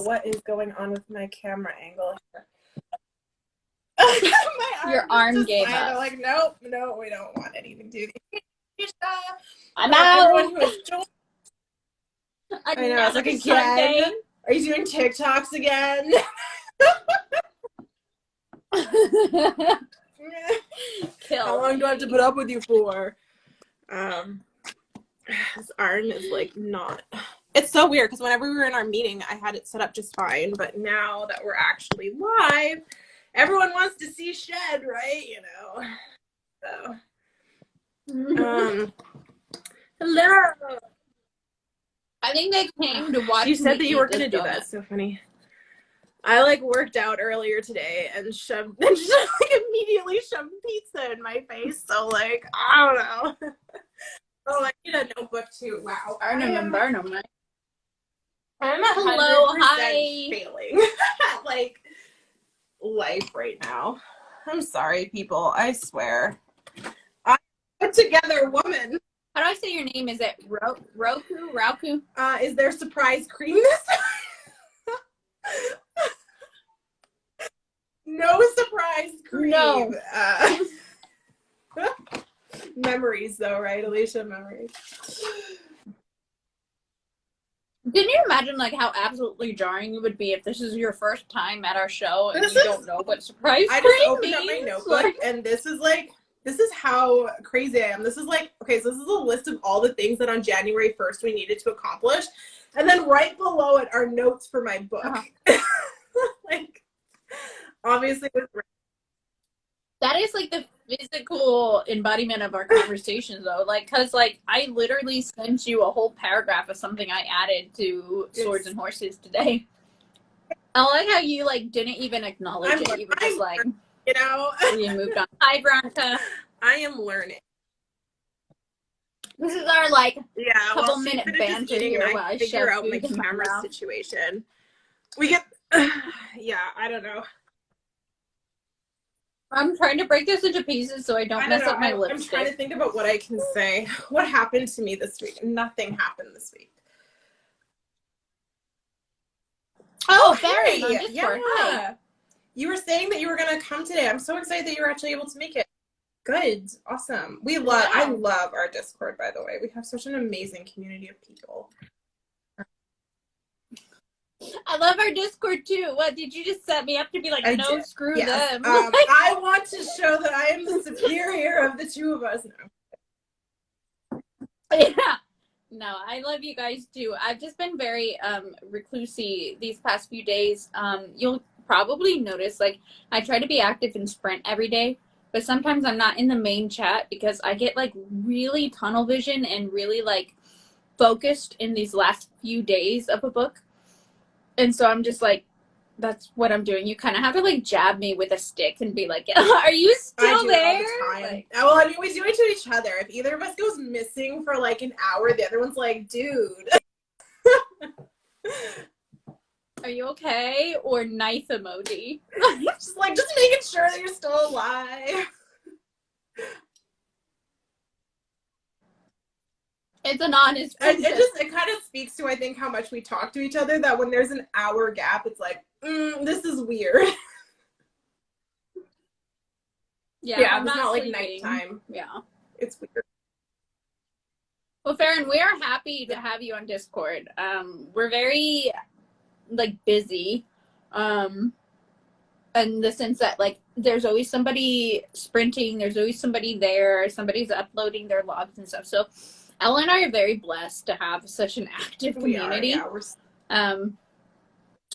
hell? What is going on with my camera angle here? Your arm gave up. I'm like, nope, no, we don't want anything to do. I'm out. Everyone who is joined. I know, it's like, again? Are you doing TikToks again? How long do I have to put up with you for? This arm is like not. It's so weird because whenever we were in our meeting, I had it set up just fine. But now that we're actually live, everyone wants to see Shed, right? You know. So, hello. I think they came to watch. You said that you were gonna do that. It's so funny. I like worked out earlier today and immediately shoved pizza in my face. So like, I don't know. Oh, I need a notebook too. Wow. I'm hello, 100% hi. failing at like life right now. I'm sorry, people. I swear. I'm a together woman. How do I say your name? Is it Roku? Is there surprise cream this time? No surprise cream. No. Memories though, right, Alicia? Memories. Can you imagine like how absolutely jarring it would be if this is your first time at our show and you don't know what surprise cream I just opened up my means? notebook and this is how crazy I am. This is like, okay, so this is a list of all the things that on January 1st we needed to accomplish. And then right below it are notes for my book. Like, obviously. That is like the physical embodiment of our conversations though. Like, cause like I literally sent you a whole paragraph of something I added to Swords and Horses today. I like how you like didn't even acknowledge it. You were just like, you know, you moved on. Hi, Veronica. I am learning. This is our like couple minute banter here while I figure out shove my food in my camera mouth. situation. We get, I don't know. I'm trying to break this into pieces so I don't mess up my lipstick. I'm trying to think about what I can say. What happened to me this week? Nothing happened this week. Oh, Barry, hey, Hi. You were saying that you were going to come today. I'm so excited that you were actually able to make it. Good. Awesome. I love our Discord, by the way. We have such an amazing community of people. I love our Discord too. What, did you just set me up to be like, screw them? I want to show that I am the superior of the two of us now. Yeah. No, I love you guys too. I've just been very reclusey these past few days. You'll probably notice like I try to be active in Sprint every day, but sometimes I'm not in the main chat because I get like really tunnel vision and really like focused in these last few days of a book. And so I'm just like, that's what I'm doing. You kind of have to like jab me with a stick and be like, are you still there? All the time. Like, well, I mean, we do it to each other. If either of us goes missing for like an hour, the other one's like, dude. Are you okay? Or knife emoji. just making sure that you're still alive. It's an honest friendship. It kind of speaks to, I think, how much we talk to each other, that when there's an hour gap, it's like, this is weird. Yeah, it's not like nighttime. Yeah. It's weird. Well, Farron, we are happy to have you on Discord. We're very, like, busy. In the sense that, like, there's always somebody sprinting, there's always somebody there, somebody's uploading their logs and stuff. So Elle and I are very blessed to have such an active community.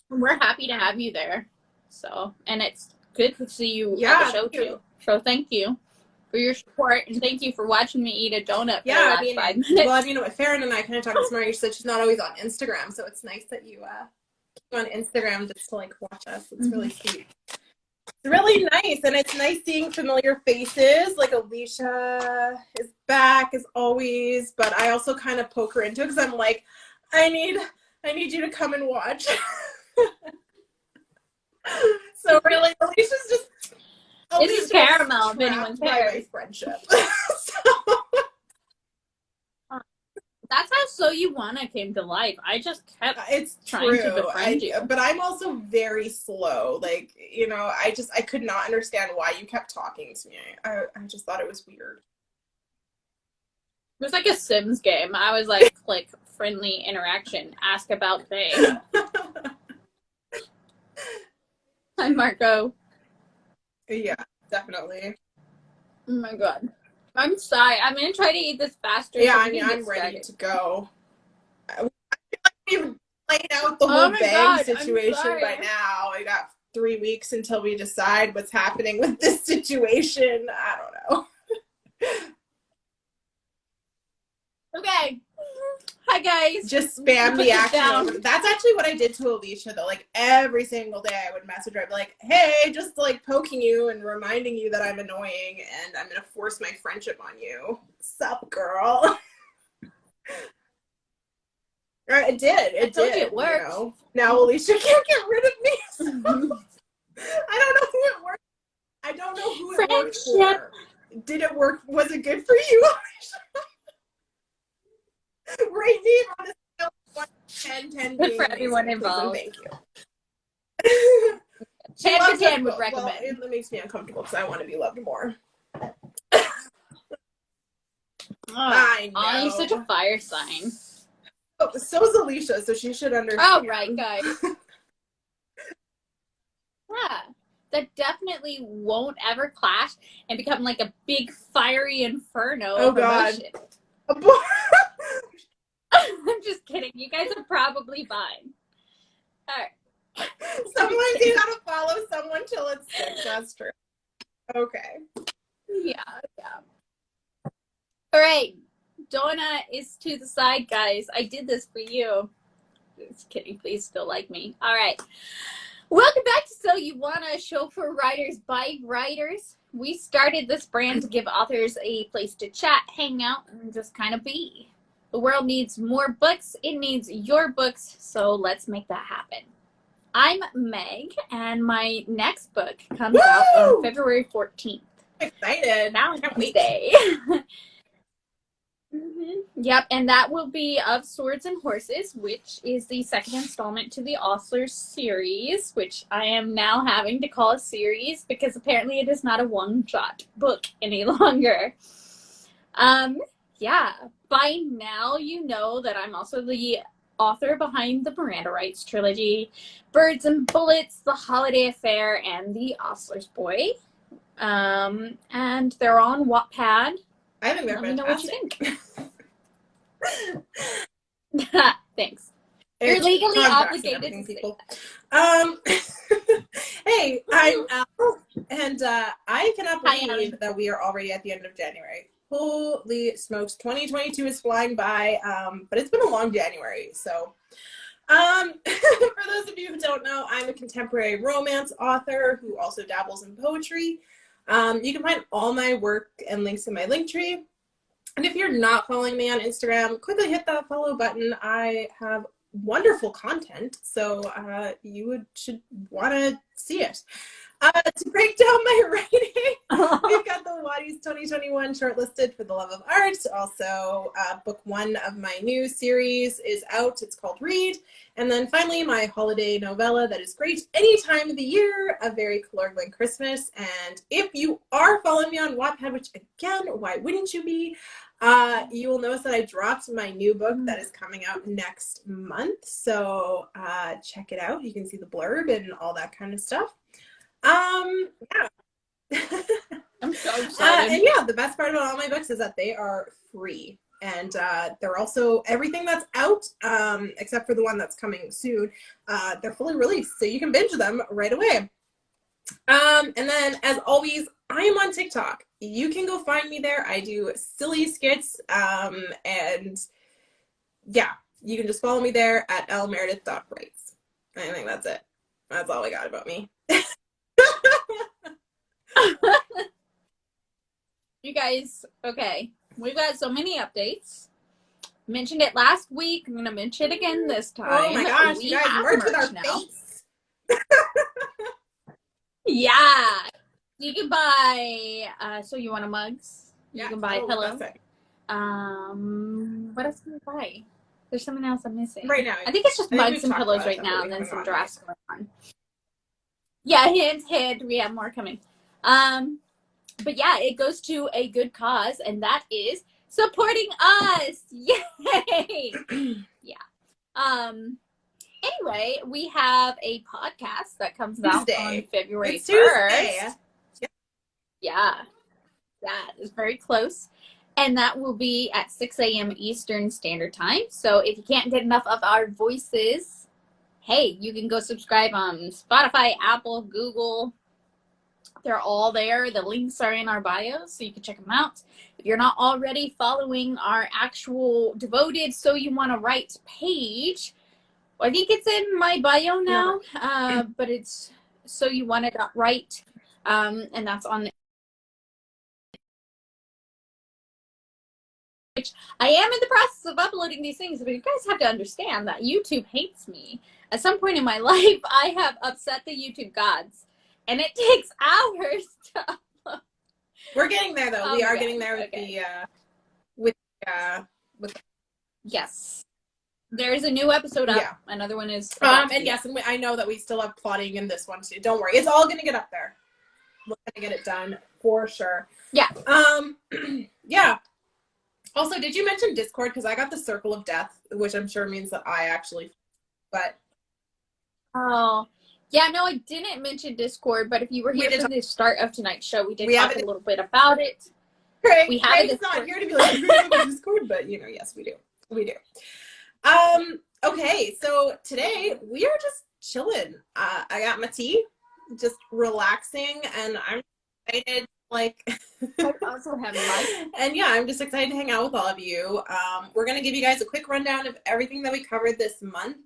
We're happy to have you there. So, and it's good to see you on the show too. So thank you for your support, and thank you for watching me eat a donut for the last 5 minutes. Well, you know what, Farron and I kind of talked this morning. You said she's not always on Instagram, so it's nice that you on Instagram just to like watch us. It's really sweet. It's really nice, and it's nice seeing familiar faces. Like Alicia is back as always, but I also kind of poke her into it because I'm like, I need you to come and watch. So really, Alicia's just. This is caramel if anyone's my friendship. That's how So You Wanna came to life. I just kept It's trying true. to befriend you. But I'm also very slow. Like, you know, I could not understand why you kept talking to me. I just thought it was weird. It was like a Sims game. I was like, click, friendly interaction, ask about thing. Hi, Marco. Yeah, definitely. Oh my god. I'm sorry. I'm gonna try to eat this faster. Yeah, So I mean, I'm ready to go. We've played out the Oh whole my bag god, situation by now. We got 3 weeks until we decide what's happening with this situation. I don't know. Okay. Hi guys. Just spam the action down. over. That's actually what I did to Alicia though. Like every single day I would message her. I'd be like, hey, just like poking you and reminding you that I'm annoying and I'm gonna force my friendship on you. Sup, girl? It did. It told did. you it worked. You know? Now Alicia can't get rid of me. So I don't know who it worked. I don't know who it worked for. Did it work? Was it good for you, Alicia? Rate me on a scale of 1 to 10, 10 Good being for amazing, everyone please, involved. and thank you. 10 to 10 would recommend. Well, it makes me uncomfortable because I want to be loved more. I know. Oh, you're such a fire sign. Oh, so is Alicia, so she should understand. Oh, right, guys. Yeah, that definitely won't ever clash and become like a big fiery inferno of emotion. I'm just kidding. You guys are probably fine. All right. Sometimes you gotta follow someone till it sticks. That's true. Okay. Yeah. All right. Donna is to the side, guys. I did this for you. Just kidding. Please still like me. All right. Welcome back to So You Wanna, a show for writers by writers. We started this brand to give authors a place to chat, hang out, and just kind of be. The world needs more books. It needs your books. So let's make that happen. I'm Meg, and my next book comes out on February 14th. I'm excited. Valentine's Day. Yep, and that will be Of Swords and Horses, which is the second installment to the Osler series, which I am now having to call a series because apparently it is not a one-shot book any longer. Yeah, by now you know that I'm also the author behind the Miranda Rights trilogy, Birds and Bullets, The Holiday Affair, and The Osler's Boy. And they're on Wattpad. I think they're Let me know what you think. Thanks. You're legally obligated to people. Hey, I'm Al, and I cannot believe that we are already at the end of January. Holy smokes, 2022 is flying by, but it's been a long January, so. For those of you who don't know, I'm a contemporary romance author who also dabbles in poetry. You can find all my work and links in my link tree. And if you're not following me on Instagram, quickly hit that follow button. I have wonderful content, so you should want to see it. To break down my writing, we've got the Waddy's 2021 shortlisted for the love of art. Also, book 1 of my new series is out. It's called Read. And then finally, my holiday novella that is great any time of the year, A Very Colorblind Christmas. And if you are following me on Wattpad, which again, why wouldn't you be? You will notice that I dropped my new book that is coming out next month. So check it out. You can see the blurb and all that kind of stuff. Yeah. I'm so excited. And yeah, the best part about all my books is that they are free. And they're also, everything that's out, except for the one that's coming soon, they're fully released. So you can binge them right away. And then, as always, I am on TikTok. You can go find me there. I do silly skits. And yeah, you can just follow me there at lmeredith.writes. I think that's it. That's all I got about me. You guys, okay. We've got so many updates. Mentioned it last week. I'm going to mention it again this time. Oh my gosh, you guys merch with our face. Yeah. You can buy So You Want a mugs. You can buy Hello. What else can we buy? There's something else I'm missing. Right now. I think it's just I think mugs we've and talked pillows about right stuff that now, we and then haven't some gotten yet. drafts going on. Yeah, hint. We have more coming. But yeah, it goes to a good cause, and that is supporting us. Yay! Yeah. Anyway, we have a podcast that comes out on Tuesday. February It's Tuesday. 1st. Yeah, that is very close. And that will be at 6 a.m. Eastern Standard Time. So if you can't get enough of our voices, hey, you can go subscribe on Spotify, Apple, Google. They're all there. The links are in our bios, so you can check them out. If you're not already following our actual devoted So You Want to Write page, I think it's in my bio now, but it's So You Want to Write, and that's on which I am in the process of uploading these things, but you guys have to understand that YouTube hates me. At some point in my life, I have upset the YouTube gods, and it takes hours to upload. We're getting there, though. Oh we my are God. getting there with Yes. There's a new episode up. Yeah. Another one is and yes, and I know that we still have plotting in this one too. Don't worry, it's all gonna get up there. We're gonna get it done for sure. Yeah. Yeah. Also, did you mention Discord? Because I got the Circle of Death, which I'm sure means that I actually, but. Oh. Yeah, no, I didn't mention Discord, but if you were here for the start of tonight's show, we did talk a little bit about it. We have Craig's not here to be like, we have a Discord, but you know, yes, we do. We do. Okay, so today we are just chilling. I got my tea, just relaxing, and I'm excited. Like, I also have mine. And yeah, I'm just excited to hang out with all of you. We're gonna give you guys a quick rundown of everything that we covered this month.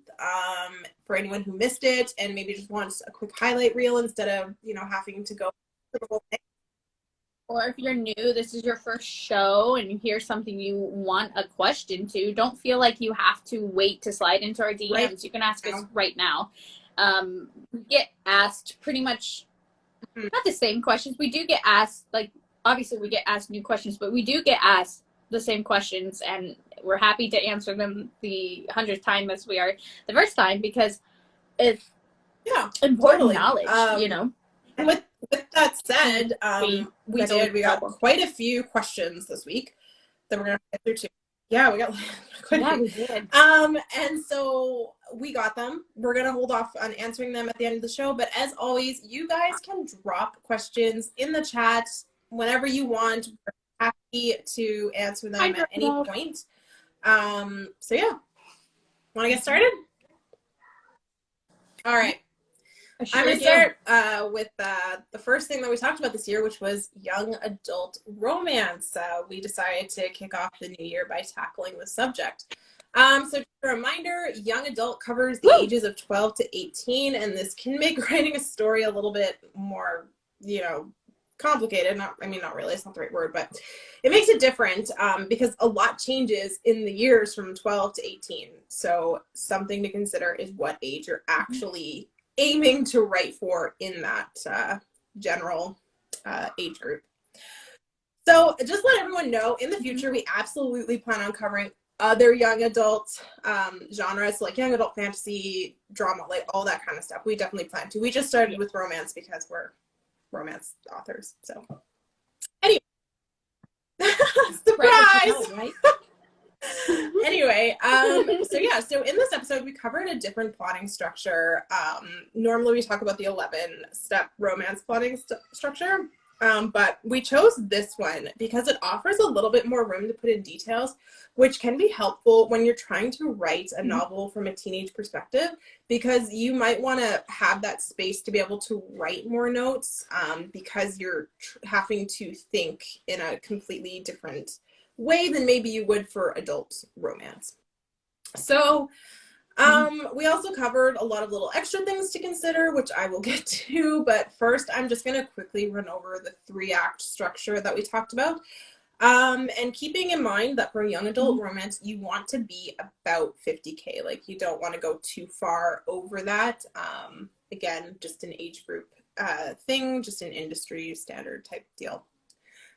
For anyone who missed it and maybe just wants a quick highlight reel instead of having to go through the whole thing. Or if you're new, this is your first show and you hear something you want a question to, don't feel like you have to wait to slide into our DMs. Right. You can ask us right now. We get asked pretty much not the same questions. We do get asked, like, obviously we get asked new questions, but we do get asked the same questions, and we're happy to answer them the 100th time as we are the first time, because it's important knowledge, And with that said, we got quite a few questions this week that we're gonna get through too. Yeah, we got quite a few. We did. And so we got them. We're gonna hold off on answering them at the end of the show, but as always, you guys can drop questions in the chat whenever you want. We're happy to answer them at any point. So yeah, want to get started? All right. I'm going to start with the first thing that we talked about this year, which was young adult romance. We decided to kick off the new year by tackling the subject. So just a reminder, young adult covers the ages of 12 to 18, and this can make writing a story a little bit more, complicated. Not really, it's not the right word, but it makes it different because a lot changes in the years from 12 to 18. So something to consider is what age you're actually aiming to write for in that general age group. So just let everyone know, in the future, we absolutely plan on covering other young adult genres, like young adult fantasy, drama, like all that kind of stuff. We definitely plan to. We just started with romance because we're romance authors. So anyway, surprise! Right? Anyway, so in this episode, we covered a different plotting structure. Normally we talk about the 11-step romance plotting structure, but we chose this one because it offers a little bit more room to put in details, which can be helpful when you're trying to write a novel from a teenage perspective, because you might want to have that space to be able to write more notes because you're having to think in a completely different way than maybe you would for adult romance. So we also covered a lot of little extra things to consider, which I will get to, but first I'm just going to quickly run over the 3-act structure that we talked about. And keeping in mind that for young adult romance, you want to be about 50K, like you don't want to go too far over that. Again, just an age group thing, just an industry standard type deal.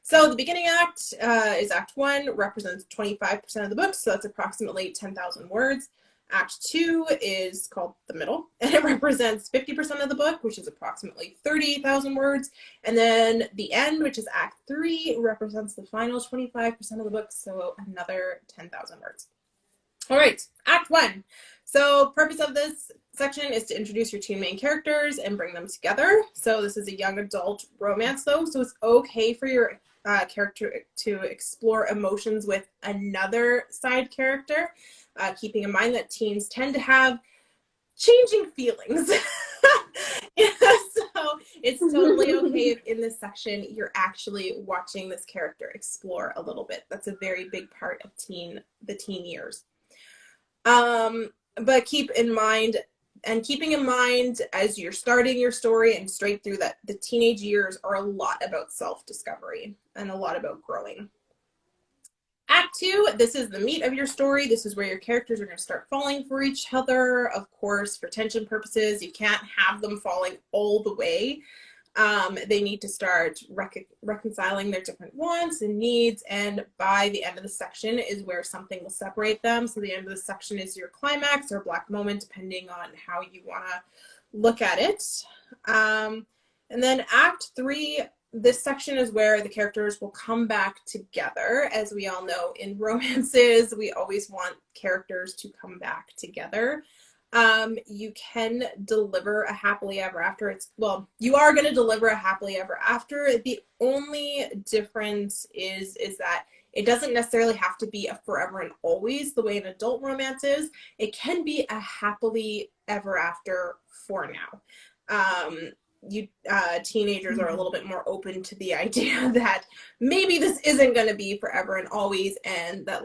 So the beginning act is Act 1, represents 25% of the book, so that's approximately 10,000 words. Act 2 is called the middle, and it represents 50% of the book, which is approximately 30,000 words. And then the end, which is Act 3, represents the final 25% of the book, so another 10,000 words. All right, Act 1. So purpose of this section is to introduce your two main characters and bring them together. So this is a young adult romance, though, so it's okay for your character to explore emotions with another side character, keeping in mind that teens tend to have changing feelings. Yeah, so it's totally okay if in this section you're actually watching this character explore a little bit. That's a very big part of the teen years. But keeping in mind as you're starting your story and straight through that, the teenage years are a lot about self-discovery and a lot about growing. Act 2, this is the meat of your story. This is where your characters are going to start falling for each other. Of course, for tension purposes, you can't have them falling all the way. They need to start reconciling their different wants and needs, and by the end of the section is where something will separate them. So the end of the section is your climax or black moment, depending on how you want to look at it. And then Act 3, this section is where the characters will come back together. As we all know, in romances, we always want characters to come back together. You can deliver a happily ever after. You are going to deliver a happily ever after. The only difference is that it doesn't necessarily have to be a forever and always the way an adult romance is. It can be a happily ever after for now. Teenagers are a little bit more open to the idea that maybe this isn't going to be forever and always, and that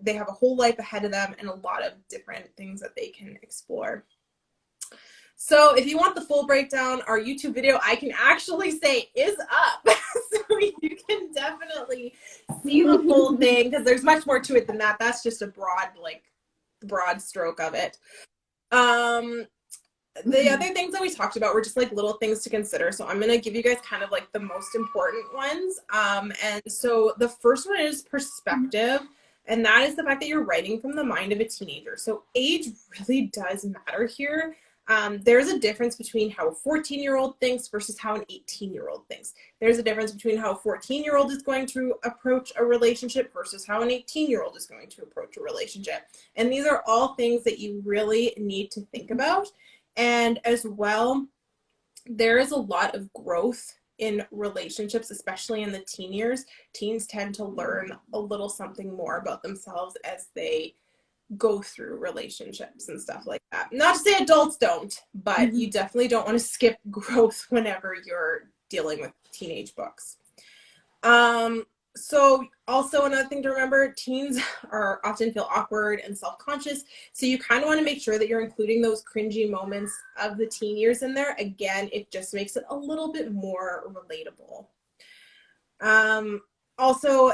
they have a whole life ahead of them and a lot of different things that they can explore. So if you want the full breakdown, our YouTube video, I can actually say, is up. So you can definitely see the full thing, because there's much more to it than that. That's just a broad stroke of it. The other things that we talked about were just like little things to consider. So I'm going to give you guys kind of like the most important ones. And so the first one is perspective. And that is the fact that you're writing from the mind of a teenager. So age really does matter here. There's a difference between how a 14-year-old thinks versus how an 18-year-old thinks. There's a difference between how a 14-year-old is going to approach a relationship versus how an 18-year-old is going to approach a relationship. And these are all things that you really need to think about. And as well, there is a lot of growth in relationships, especially in the teen years. Teens tend to learn a little something more about themselves as they go through relationships and stuff like that. Not to say adults don't, but you definitely don't want to skip growth whenever you're dealing with teenage books. So also another thing to remember, teens often feel awkward and self-conscious. So you kind of want to make sure that you're including those cringy moments of the teen years in there. Again, it just makes it a little bit more relatable. Also,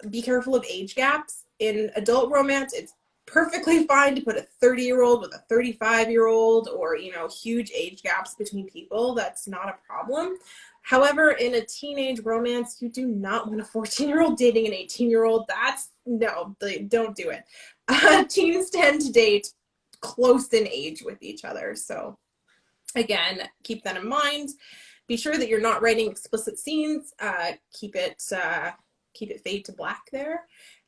be careful of age gaps. In adult romance, it's perfectly fine to put a 30-year-old with a 35-year-old or, huge age gaps between people. That's not a problem. However, in a teenage romance, you do not want a 14-year-old dating an 18-year-old. Don't do it. Teens tend to date close in age with each other. So again, keep that in mind. Be sure that you're not writing explicit scenes. Keep it fade to black there.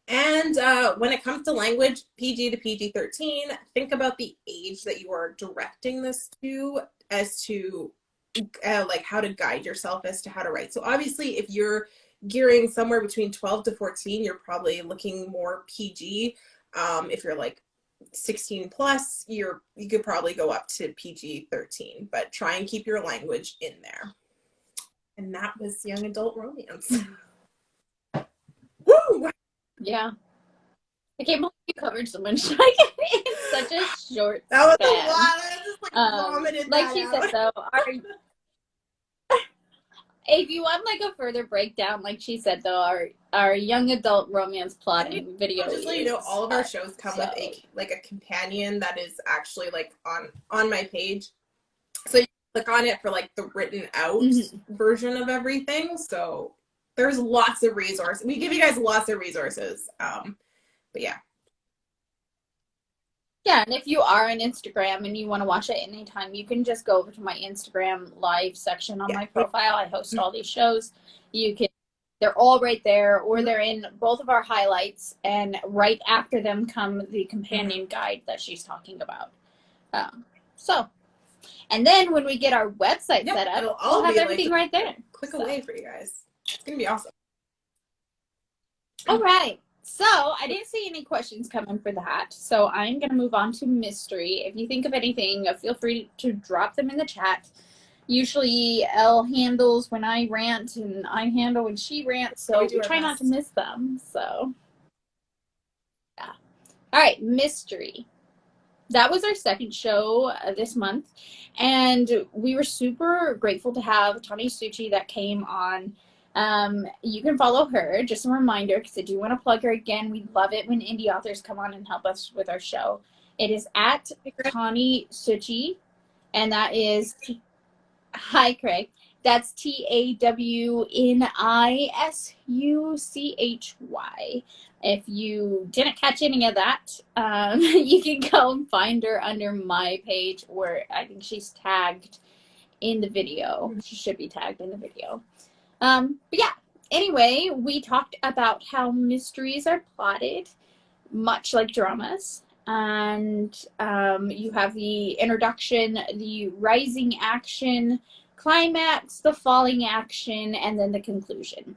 And when it comes to language, PG to PG-13, think about the age that you are directing this to as to like how to guide yourself as to how to write. So obviously, if you're gearing somewhere between 12 to 14, you're probably looking more PG. If you're like 16 plus, you could probably go up to PG-13, but try and keep your language in there. And that was young adult romance. Woo! Yeah. I can't believe you covered so much in such a short That was span. a lot. I just vomited like that she out. said though, if you want like a further breakdown, like she said though, our young adult romance plotting video just so you know, all of our shows come with a companion that is actually like on my page. So you click on it for like the written out version of everything. So there's lots of resources. We give you guys lots of resources. But yeah. Yeah, and if you are on Instagram and you want to watch it anytime, you can just go over to my Instagram live section on my profile. I host all these shows. You can, they're all right there, or they're in both of our highlights, and right after them come the companion guide that she's talking about. And then when we get our website set up, we'll have everything right there. Click away for you guys. It's going to be awesome. All right. So I didn't see any questions coming for that. So I'm going to move on to mystery. If you think of anything, feel free to drop them in the chat. Usually Elle handles when I rant and I handle when she rants. So we try not to miss them. So yeah. All right. Mystery. That was our second show this month. And we were super grateful to have Tani Suchi that came on. You can follow her. Just a reminder, because I do want to plug her again. We love it when indie authors come on and help us with our show. It is at Tani Suchi, and that is hi Craig. That's TAWNISUCHY. If you didn't catch any of that, you can go and find her under my page, or I think she's tagged in the video. She should be tagged in the video. But yeah, anyway, we talked about how mysteries are plotted much like dramas. And you have the introduction, the rising action, climax, the falling action, and then the conclusion.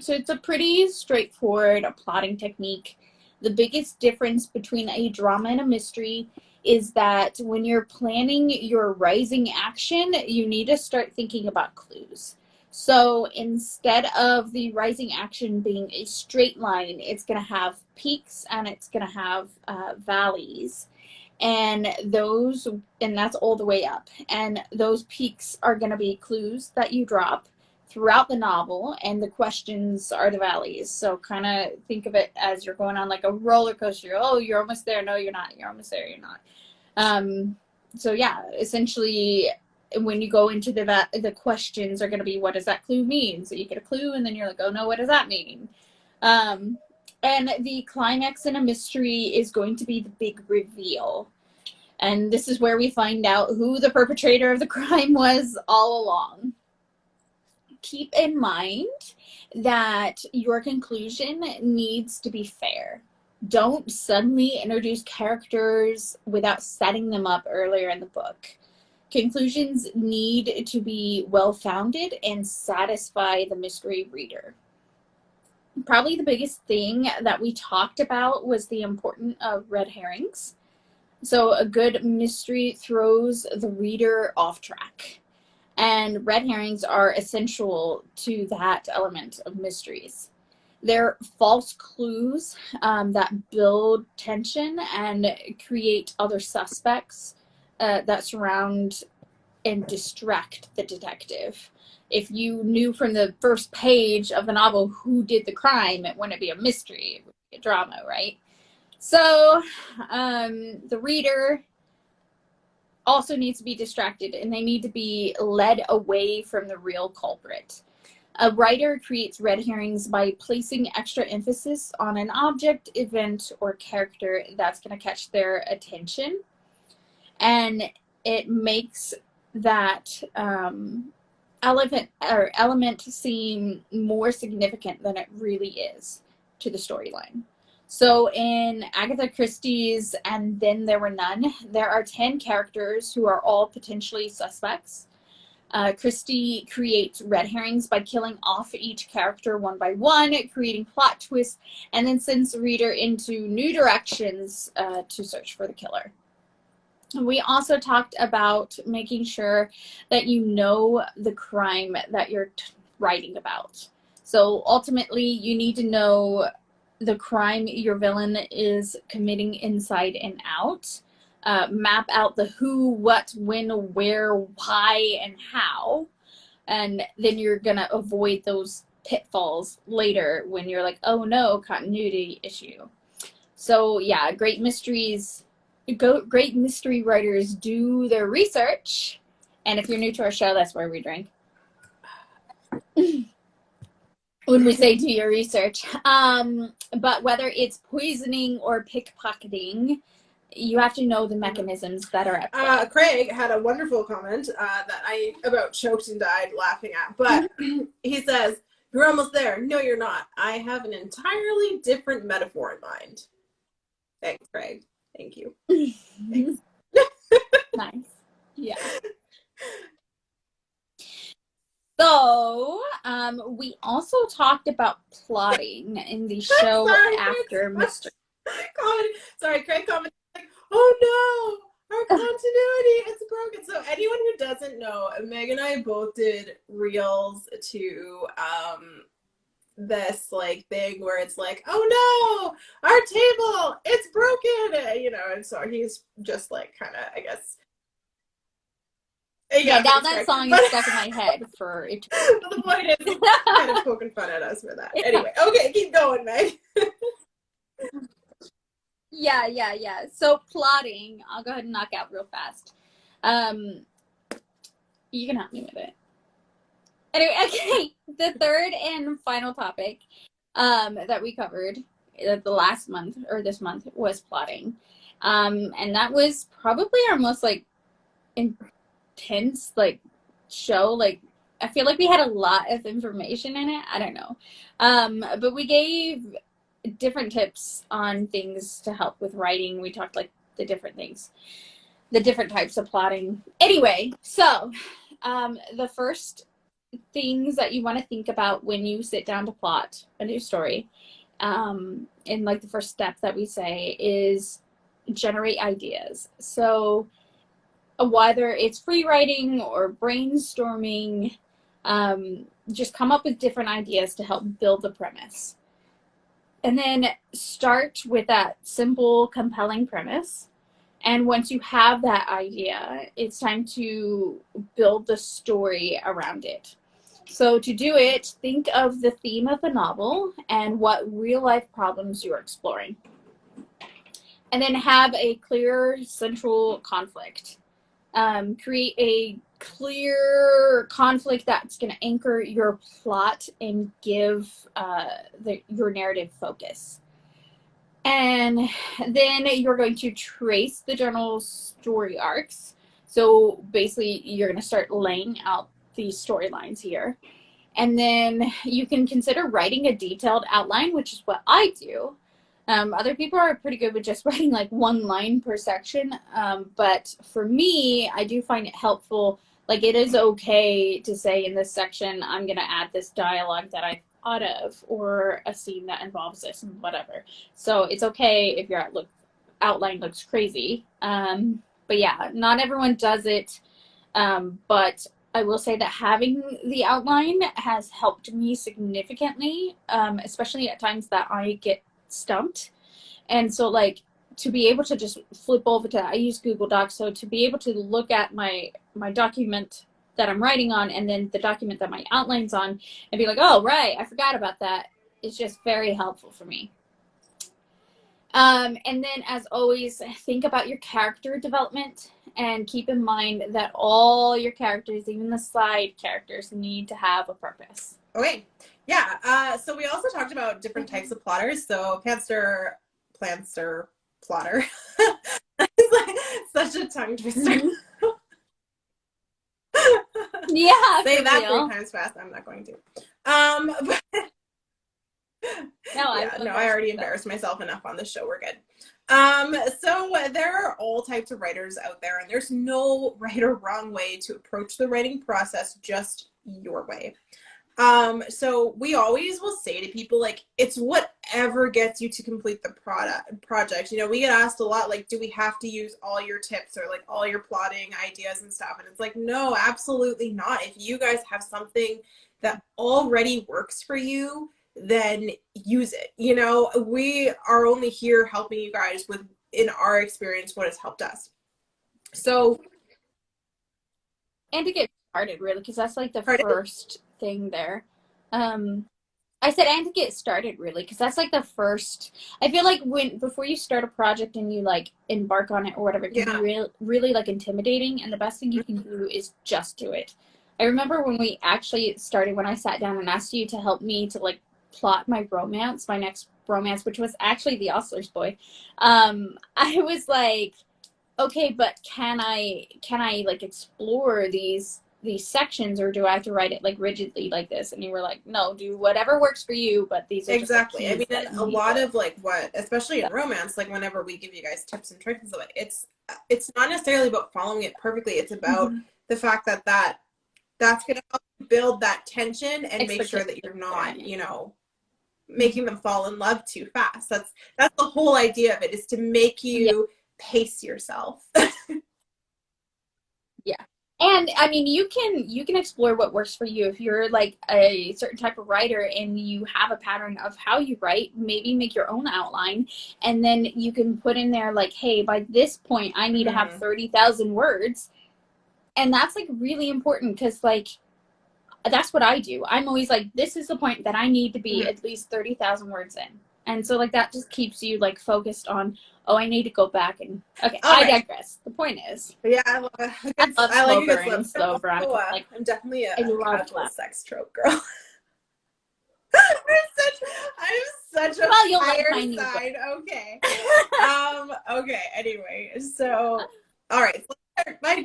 So it's a pretty straightforward plotting technique. The biggest difference between a drama and a mystery is that when you're planning your rising action, you need to start thinking about clues. So instead of the rising action being a straight line, it's going to have peaks and it's going to have valleys. And that's all the way up. And those peaks are going to be clues that you drop throughout the novel, and the questions are the valleys. So kind of think of it as you're going on like a roller coaster. Oh, you're almost there. No, you're not. You're almost there. You're not. So yeah, essentially, when you go into the questions are going to be, what does that clue mean? So you get a clue, and then you're like, oh no, what does that mean? And the climax in a mystery is going to be the big reveal. And this is where we find out who the perpetrator of the crime was all along. Keep in mind that your conclusion needs to be fair. Don't suddenly introduce characters without setting them up earlier in the book. Conclusions need to be well-founded and satisfy the mystery reader. Probably the biggest thing that we talked about was the importance of red herrings. So a good mystery throws the reader off track. And red herrings are essential to that element of mysteries. They're false clues that build tension and create other suspects that surround and distract the detective. If you knew from the first page of the novel who did the crime, it wouldn't be a mystery, it would be a drama, right? So the reader also needs to be distracted, and they need to be led away from the real culprit. A writer creates red herrings by placing extra emphasis on an object, event, or character that's going to catch their attention. And it makes that element seem more significant than it really is to the storyline. So in Agatha Christie's And Then There Were None, there are 10 characters who are all potentially suspects. Christie creates red herrings by killing off each character one by one, creating plot twists, and then sends the reader into new directions to search for the killer. We also talked about making sure that you know the crime that you're writing about. So ultimately, you need to know the crime your villain is committing inside and out. Map out the who, what, when, where, why, and how. And then you're going to avoid those pitfalls later when you're like, oh no, continuity issue. So yeah, great mystery writers do their research. And if you're new to our show, that's where we drink. when we say do your research. But whether it's poisoning or pickpocketing, you have to know the mechanisms that are at play. Craig had a wonderful comment that I about choked and died laughing at, but he says, "You're almost there." No, you're not. I have an entirely different metaphor in mind. Thanks, Craig. Thank you. Thanks. Nice. Yeah. So, we also talked about plotting in the show after Mr. Sorry, Craig commented like, "Oh no, our continuity is broken." So anyone who doesn't know, Meg and I both did reels to this like thing where it's like, "Oh no, our table, it's broken," you know, and so he's just like kind of, I guess. Yeah, now that song is stuck in my head for it. But the point is, kind of poking fun at us for that. Anyway, okay, keep going, Meg. Yeah. So plotting, I'll go ahead and knock out real fast. You can help me with it. Anyway, okay. The third and final topic that we covered the last month or this month was plotting. And that was probably our most like intense like show. Like I feel like we had a lot of information in it. I don't know. But we gave different tips on things to help with writing. We talked like the different things, the different types of plotting. Anyway, so the first things that you want to think about when you sit down to plot a new story, and like the first step that we say is generate ideas. So whether it's free writing or brainstorming, just come up with different ideas to help build the premise. And then start with that simple, compelling premise. And once you have that idea, it's time to build the story around it. So to do it, think of the theme of the novel and what real life problems you're exploring. And then have a clear central conflict. Create a clear conflict that's going to anchor your plot and give your narrative focus. And then you're going to trace the general story arcs. So basically, you're going to start laying out these storylines here. And then you can consider writing a detailed outline, which is what I do. Other people are pretty good with just writing like one line per section. But for me, I do find it helpful. Like it is okay to say in this section, I'm going to add this dialogue that I thought of or a scene that involves this and whatever. So it's okay if your outline looks crazy. But yeah, not everyone does it. But I will say that having the outline has helped me significantly, especially at times that I get stumped. And so like to be able to just flip over to, I use Google Docs, so to be able to look at my document that I'm writing on and then the document that my outline's on and be like, oh, right, I forgot about that. It's just very helpful for me. And then as always, think about your character development and keep in mind that all your characters, even the side characters, need to have a purpose. Okay. Yeah. So we also talked about different types of plotters. So pantster, plotter. It's like such a tongue twister. Yeah. Say that 3 times fast. I'm not going to. But I already embarrassed myself enough on this show. We're good. So there are all types of writers out there, and there's no right or wrong way to approach the writing process, just your way. So we always will say to people, like, it's whatever gets you to complete the project. You know, we get asked a lot, like, do we have to use all your tips or like all your plotting ideas and stuff? And it's like, no, absolutely not. If you guys have something that already works for you, then use it. You know, we are only here helping you guys with, in our experience, what has helped us. So, and to get started, really, because that's like the first thing there. I said, and to get started, really, because that's like the first. I feel like before you start a project and you like embark on it or whatever, it can be really like intimidating. And the best thing you can do is just do it. I remember when we actually started, when I sat down and asked you to help me to like plot my romance, my next romance, which was actually the Ostler's boy. I was like, okay, but can I like explore these sections, or do I have to write it like rigidly like this? And you were like, no, do whatever works for you, but these are just the Exactly. I keys mean, and that you a need lot to. of like what, especially in romance, like whenever we give you guys tips and tricks of it, it's not necessarily about following it perfectly. It's about Mm-hmm. the fact that that's going to help build that tension and make sure Expectations that you're are not, right. making them fall in love too fast. That's the whole idea of it, is to make Yeah. you pace yourself. Yeah. And I mean, you can explore what works for you. If you're like a certain type of writer and you have a pattern of how you write, maybe make your own outline, and then you can put in there like, hey, by this point I need to have Mm-hmm. 30,000 words. And that's like really important because like that's what I do. I'm always like, this is the point that I need to be Mm-hmm. at least 30,000 words in. And so like that just keeps you like focused on, oh, I need to go back and okay, All I right. digress. The point is, But yeah, I love a I good, love I like slow a good slip. burns I'm though, also, Veronica. Like I'm definitely I a love casual that. sex trope girl. I'm such a Well, you'll like fire my new book. sign. Okay. Okay. Anyway, so all right. So my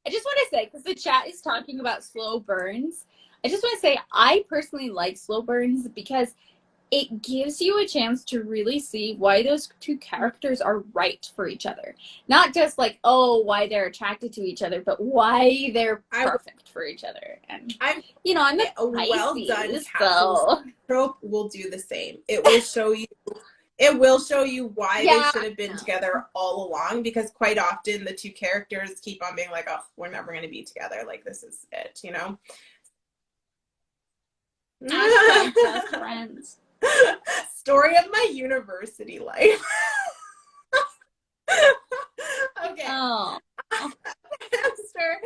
I just want to say, because the chat is talking about slow burns, I just want to say I personally like slow burns because it gives you a chance to really see why those two characters are right for each other. Not just like, oh, why they're attracted to each other, but why they're I perfect for each other. And, I'm I'm a a well done Pisces, casual so trope will do the same. It will show you why they yeah. should have been No. together all along, because quite often the two characters keep on being like, oh, we're never going to be together. Like, this is it. Hashtag best friends. Story of my university life. Okay. Oh. Hamster.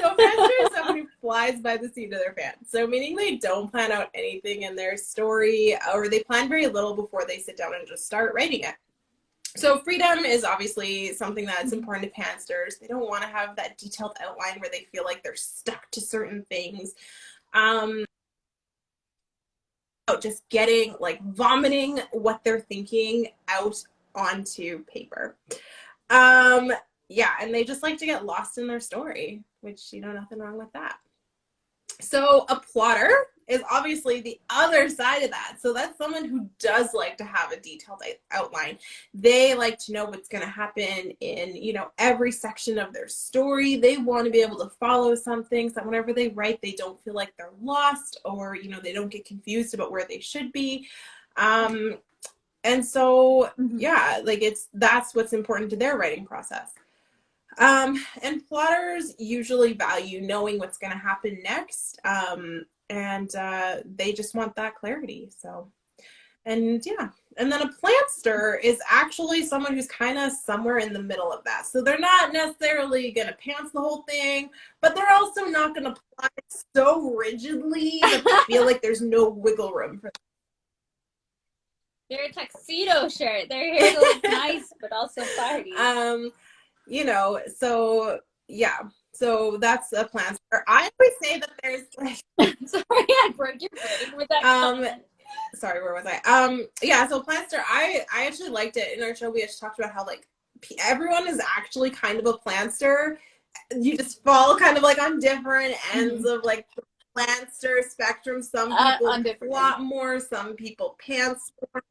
So hamster is someone who flies by the seat of their pants. So meaning they don't plan out anything in their story, or they plan very little before they sit down and just start writing it. So freedom is obviously something that's important to pantsters. They don't want to have that detailed outline where they feel like they're stuck to certain things. Just getting, like, vomiting what they're thinking out onto paper. Um, yeah, and they just like to get lost in their story, which, nothing wrong with that. So a plotter is obviously the other side of that. So that's someone who does like to have a detailed outline. They like to know what's going to happen in, every section of their story. They want to be able to follow something, so that whenever they write, they don't feel like they're lost, or, they don't get confused about where they should be. And so, yeah, like that's what's important to their writing process. And plotters usually value knowing what's going to happen next. And they just want that clarity. So, and yeah. And then a plantster is actually someone who's kind of somewhere in the middle of that. So they're not necessarily going to pants the whole thing, but they're also not going to plot it so rigidly that they feel like there's no wiggle room for them. They're a tuxedo shirt. They're here to look nice, but also party. So yeah. So that's a plantster. I always say that there's like sorry, I broke your brain with that comment. Sorry, where was I? Yeah, so plantster, I actually liked it. In our show we actually talked about how like everyone is actually kind of a plantster. You just fall kind of like on different ends of like the plantster spectrum. Some people plot more, some people pants more.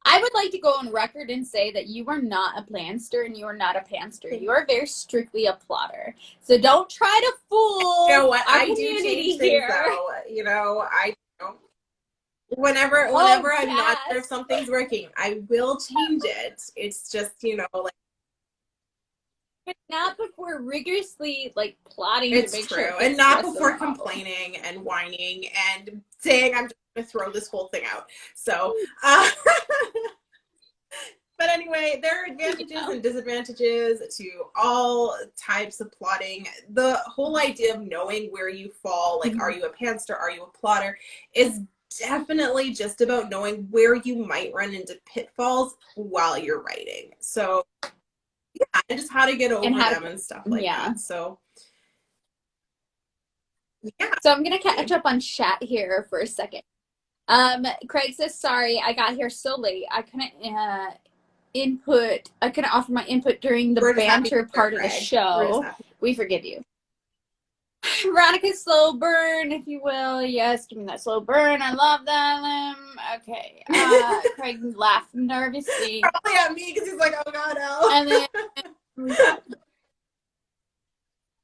I would like to go on record and say that you are not a planster and you are not a pantster. You are very strictly a plotter. So don't try to fool our community here. I whenever I'm not sure if something's working, I will change it. It's just, like, but not before rigorously like plotting it's to make true. sure And not before complaining and whining and saying I'm just gonna throw this whole thing out. So but anyway, there are advantages and disadvantages to all types of plotting. The whole idea of knowing where you fall, like, are you a pantster, are you a plotter, is definitely just about knowing where you might run into pitfalls while you're writing. So yeah, and just how to get over them and stuff like that. So Yeah. So I'm gonna catch up on chat here for a second. Craig says, sorry, I got here so late. I couldn't offer my input during the We're just happy banter you're part of the Craig. We're just show. happy. We forgive you. Veronica, slow burn, if you will. Yes, give me that slow burn. I love that. Okay. Craig laughed nervously. Probably at me because he's like, oh god, no. And then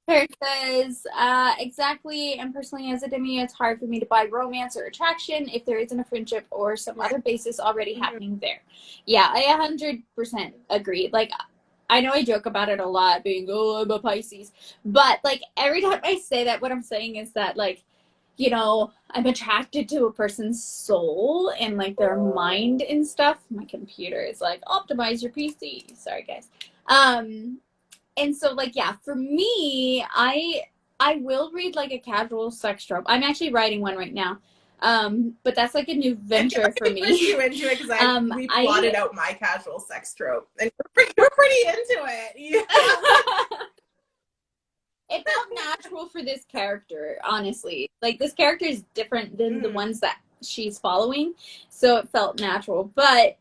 Kurt says, exactly, and personally as a demi, it's hard for me to buy romance or attraction if there isn't a friendship or some other basis already happening there. Yeah, I 100% agree. Like, I know I joke about it a lot, being, oh, I'm a Pisces. But, like, every time I say that, what I'm saying is that, like, you know, I'm attracted to a person's soul and, like, their mind and stuff. My computer is like, optimize your PC. Sorry, guys. And so, like, yeah, for me, I will read, like, a casual sex trope. I'm actually writing one right now. But that's, like, a new venture for me. You into it because we plotted out my casual sex trope, and we're pretty into it. Yeah. It felt natural for this character, honestly. Like, this character is different than the ones that she's following, so it felt natural. But,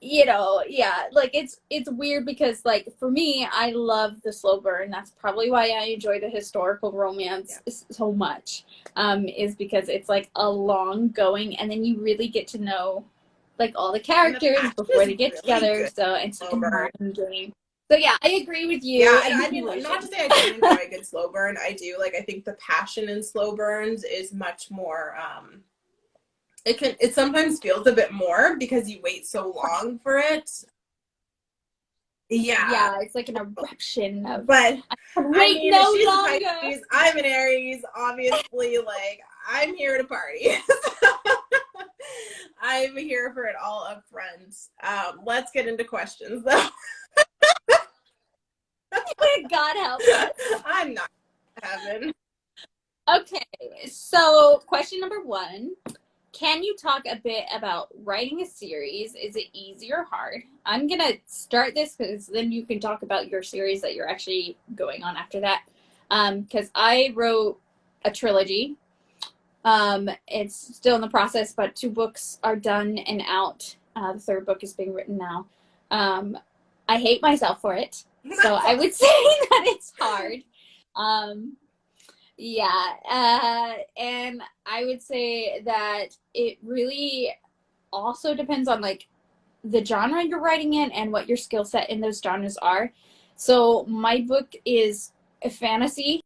you know, yeah, like, it's weird because, like, for me, I love the slow burn. That's probably why I enjoy the historical romance so much, is because it's, like, a long going, and then you really get to know, like, all the characters before they get together, so it's like a mind game. So yeah, I agree with you. Yeah, and I mean, not to say I don't enjoy a good slow burn. I do. Like, I think the passion in slow burns is much more. It sometimes feels a bit more because you wait so long for it. Yeah, it's like an eruption of. But wait, she's longer. a Pisces, I'm an Aries. Obviously, like, I'm here to party. I'm here for it all up front. Let's get into questions though. God help us. I'm not heaven. Okay, so question number 1. Can you talk a bit about writing a series? Is it easy or hard? I'm going to start this because then you can talk about your series that you're actually going on after that. Because I wrote a trilogy. It's still in the process, but 2 books are done and out. The 3rd book is being written now. I hate myself for it. So I would say that it's hard. And I would say that it really also depends on, like, the genre you're writing in and what your skill set in those genres are. So my book is a fantasy.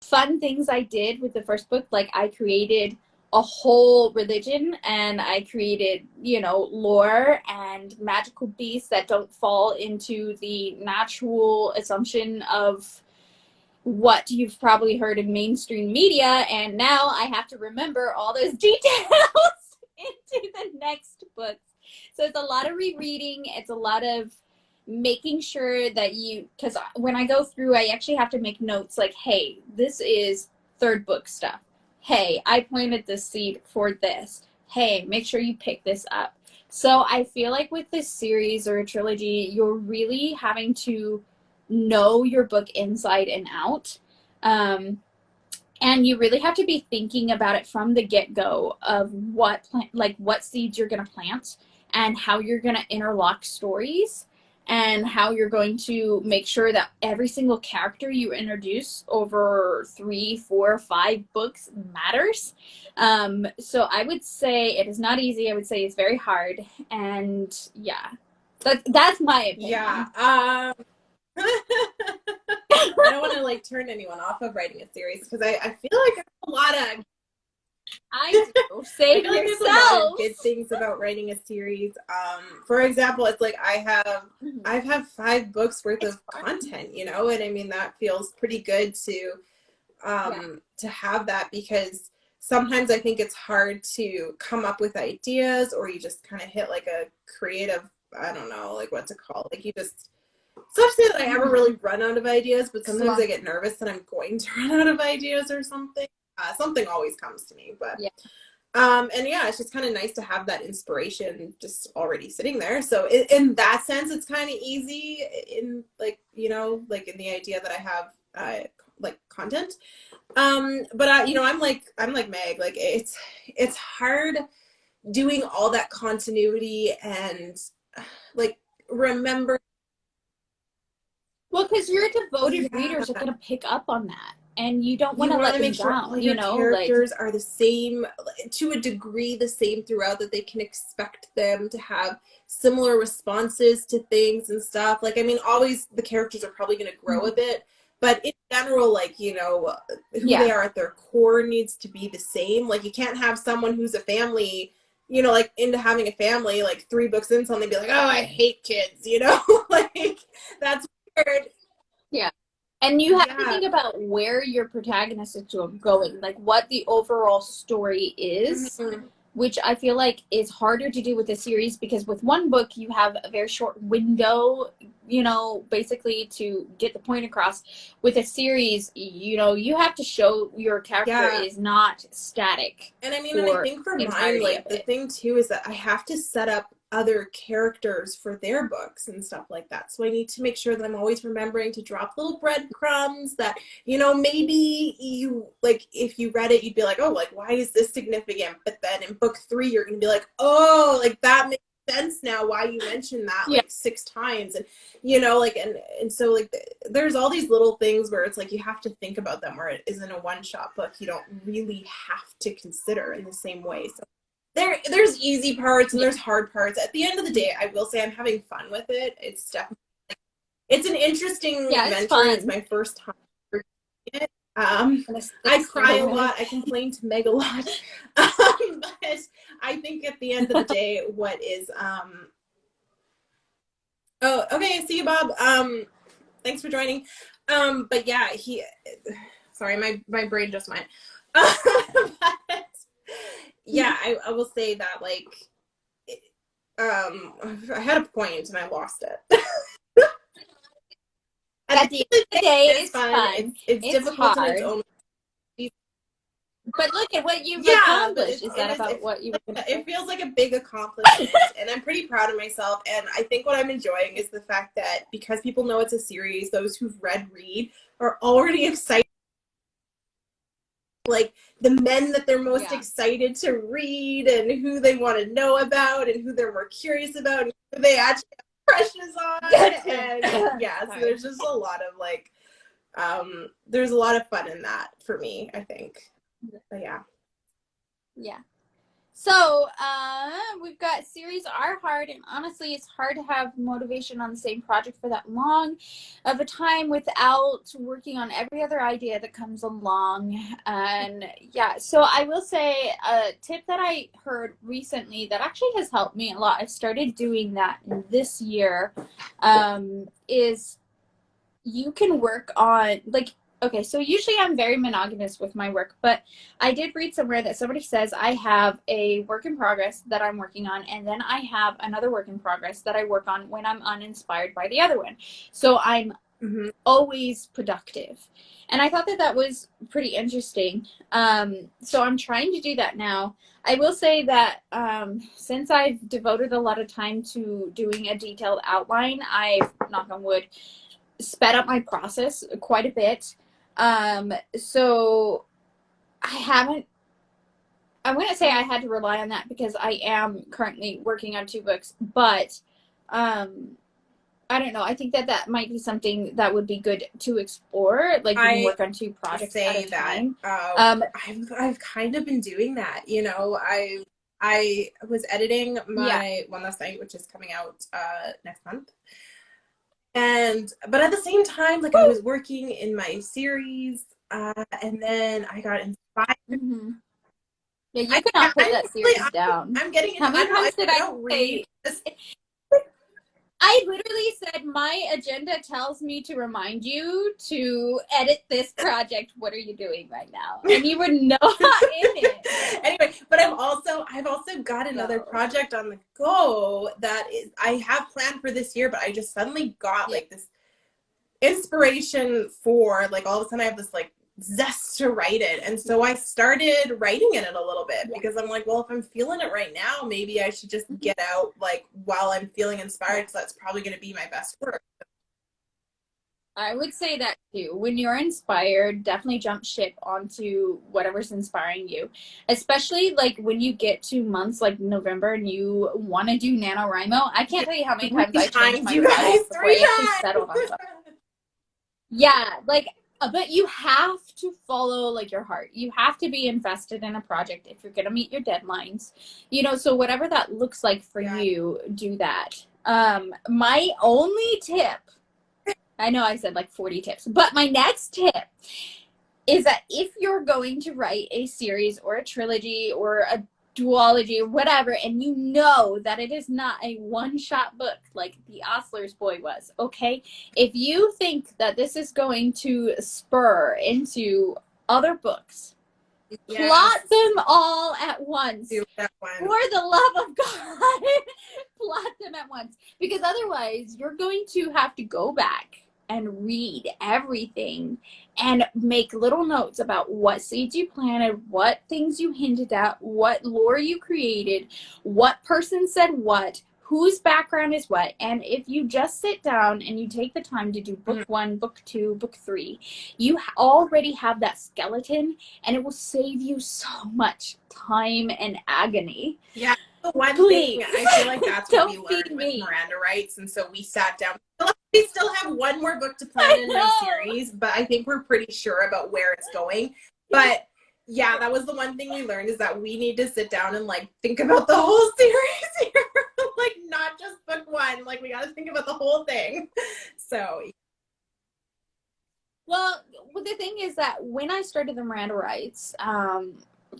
Fun things I did with the first book, like, I created a whole religion and I created, you know, lore and magical beasts that don't fall into the natural assumption of what you've probably heard in mainstream media, and now I have to remember all those details into the next book. So it's a lot of rereading. It's a lot of making sure that because when I go through, I actually have to make notes like, hey, this is 3rd book stuff. Hey, I planted the seed for this. Hey, make sure you pick this up. So I feel like with this series or a trilogy, you're really having to know your book inside and out. And you really have to be thinking about it from the get-go of what seeds you're going to plant and how you're going to interlock stories and how you're going to make sure that every single character you introduce over 3, 4, 5 books matters. So I would say it is not easy. I would say it's very hard. And yeah, that's my opinion. Yeah. I don't want to, like, turn anyone off of writing a series because I feel like there's a lot of. I do. Save I feel like yourself. there's a lot of good things about writing a series. For example, it's like I've had 5 books worth of content, you know, and I mean that feels pretty good to have that, because sometimes I think it's hard to come up with ideas, or you just kind of hit like a creative, I don't know, like what to call, like you just. It's not to say that I ever really run out of ideas, but sometimes I get nervous that I'm going to run out of ideas or something. Something always comes to me, but And yeah, it's just kind of nice to have that inspiration just already sitting there. So in that sense, it's kind of easy in like, you know, like in the idea that I have like content. But you know, I'm like Meg, like it's hard doing all that continuity and like remember. Well, because your devoted Yeah, readers are going to pick up on that, and you don't want you to want let to them make sure all down, your like, characters are the same, to a degree the same throughout, that they can expect them to have similar responses to things and stuff. Like, I mean, always the characters are probably going to grow a bit, but in general, like, you know, who they yeah. are at their core needs to be the same. Like, you can't have someone who's a family, you know, like into having a family, like 3 books in, something be like, oh, I hate kids, you know, like that's weird. Yeah. And you have to Yeah. think about where your protagonist is going, like what the overall story is, Mhm. which I feel like is harder to do with a series because with one book you have a very short window, basically to get the point across. With a series, you have to show your character Yeah. is not static. And I mean, and I think for the mine, entirety of like the it. thing too is that I have to set up other characters for their books and stuff like that. So I need to make sure that I'm always remembering to drop little breadcrumbs that, you know, maybe you like if you read it, you'd be like, oh, like why is this significant? But then in book 3, you're gonna be like, oh, like that makes sense now why you mentioned that Yeah. like 6 times. And you know, like and so like there's all these little things where it's like you have to think about them, where it isn't a one-shot book you don't really have to consider in the same way. So there's easy parts and there's hard parts. At the end of the day, I will say I'm having fun with it. It's definitely, it's an interesting Yeah, it's venture. fun. It's my first time doing it. I Mistakes cry a go away. lot. I complain to Meg a lot. But I think at the end of the day, what is oh, okay, see you, Bob. Thanks for joining. But yeah, sorry, my brain just went. But yeah, I will say that like I had a point and I lost it. At the end of the day, it's fun. It's difficult hard. in its own. But look at what you've Yeah, accomplished. Is that about what you were it feels like a big accomplishment and I'm pretty proud of myself. And I think what I'm enjoying is the fact that because people know it's a series, those who've read are already excited, like the men that they're most excited to read and who they want to know about and who they're more curious about and who they actually have crushes on. And yeah, so there's just a lot of like there's a lot of fun in that for me, I think. But yeah. So we've got series are hard, and honestly it's hard to have motivation on the same project for that long of a time without working on every other idea that comes along. And yeah, so I will say a tip that I heard recently that actually has helped me a lot, I started doing that this year, is you can work on like, okay, so usually I'm very monogamous with my work, but I did read somewhere that somebody says I have a work in progress that I'm working on, and then I have another work in progress that I work on when I'm uninspired by the other one. So I'm always productive. And I thought that that was pretty interesting. So I'm trying to do that now. I will say that since I've devoted a lot of time to doing a detailed outline, I've, knock on wood, sped up my process quite a bit. So I wouldn't say I had to rely on that because I am currently working on 2 books, but I don't know. I think that that might be something that would be good to explore. Like you can work on 2 projects at a time. I've kind of been doing that. You know, I was editing my One Last Night, which is coming out next month. But at the same time, like I was working in my series, and then I got inspired. Mm-hmm. Yeah, you cannot put that series down. I'm getting into, How many times did I don't read this? I literally said my agenda tells me to remind you to edit this project. What are you doing right now? And you were not in it. Anyway, but I've also got another project on the go that is I have planned for this year, but I just suddenly got like this inspiration for like all of a sudden I have this like zest to write it. And so I started writing in it a little bit because I'm like, well, if I'm feeling it right now, maybe I should just get out like while I'm feeling inspired, because that's probably going to be my best work. I would say that too. When you're inspired, definitely jump ship onto whatever's inspiring you. Especially like when you get to months like November and you want to do NaNoWriMo. I can't tell you how many times I changed my project before I actually settled on something. Yeah, like, but you have to follow like your heart. You have to be invested in a project if you're gonna meet your deadlines. You know, so whatever that looks like for you, do that. My only tip, I know I said like 40 tips, but my next tip is that if you're going to write a series or a trilogy or a duology or whatever, and you know that it is not a one-shot book like The Ostler's Boy was, okay? If you think that this is going to spur into other books, plot them all at once. Do that one. For the love of God, plot them at once. Because otherwise, you're going to have to go back and read everything and make little notes about what seeds you planted, what things you hinted at, what lore you created, what person said what, whose background is what. And if you just sit down and you take the time to do book 1, book 2, book 3, you already have that skeleton, and it will save you so much time and agony. Yeah. The one thing I feel like that's what we learned with Miranda Writes, and so we sat down. We still have one more book to plan in our series, but I think we're pretty sure about where it's going. But yeah, that was the one thing we learned, is that we need to sit down and like think about the whole series here. Like not just book 1. Like we got to think about the whole thing. So well, the thing is that when I started the Miranda Writes,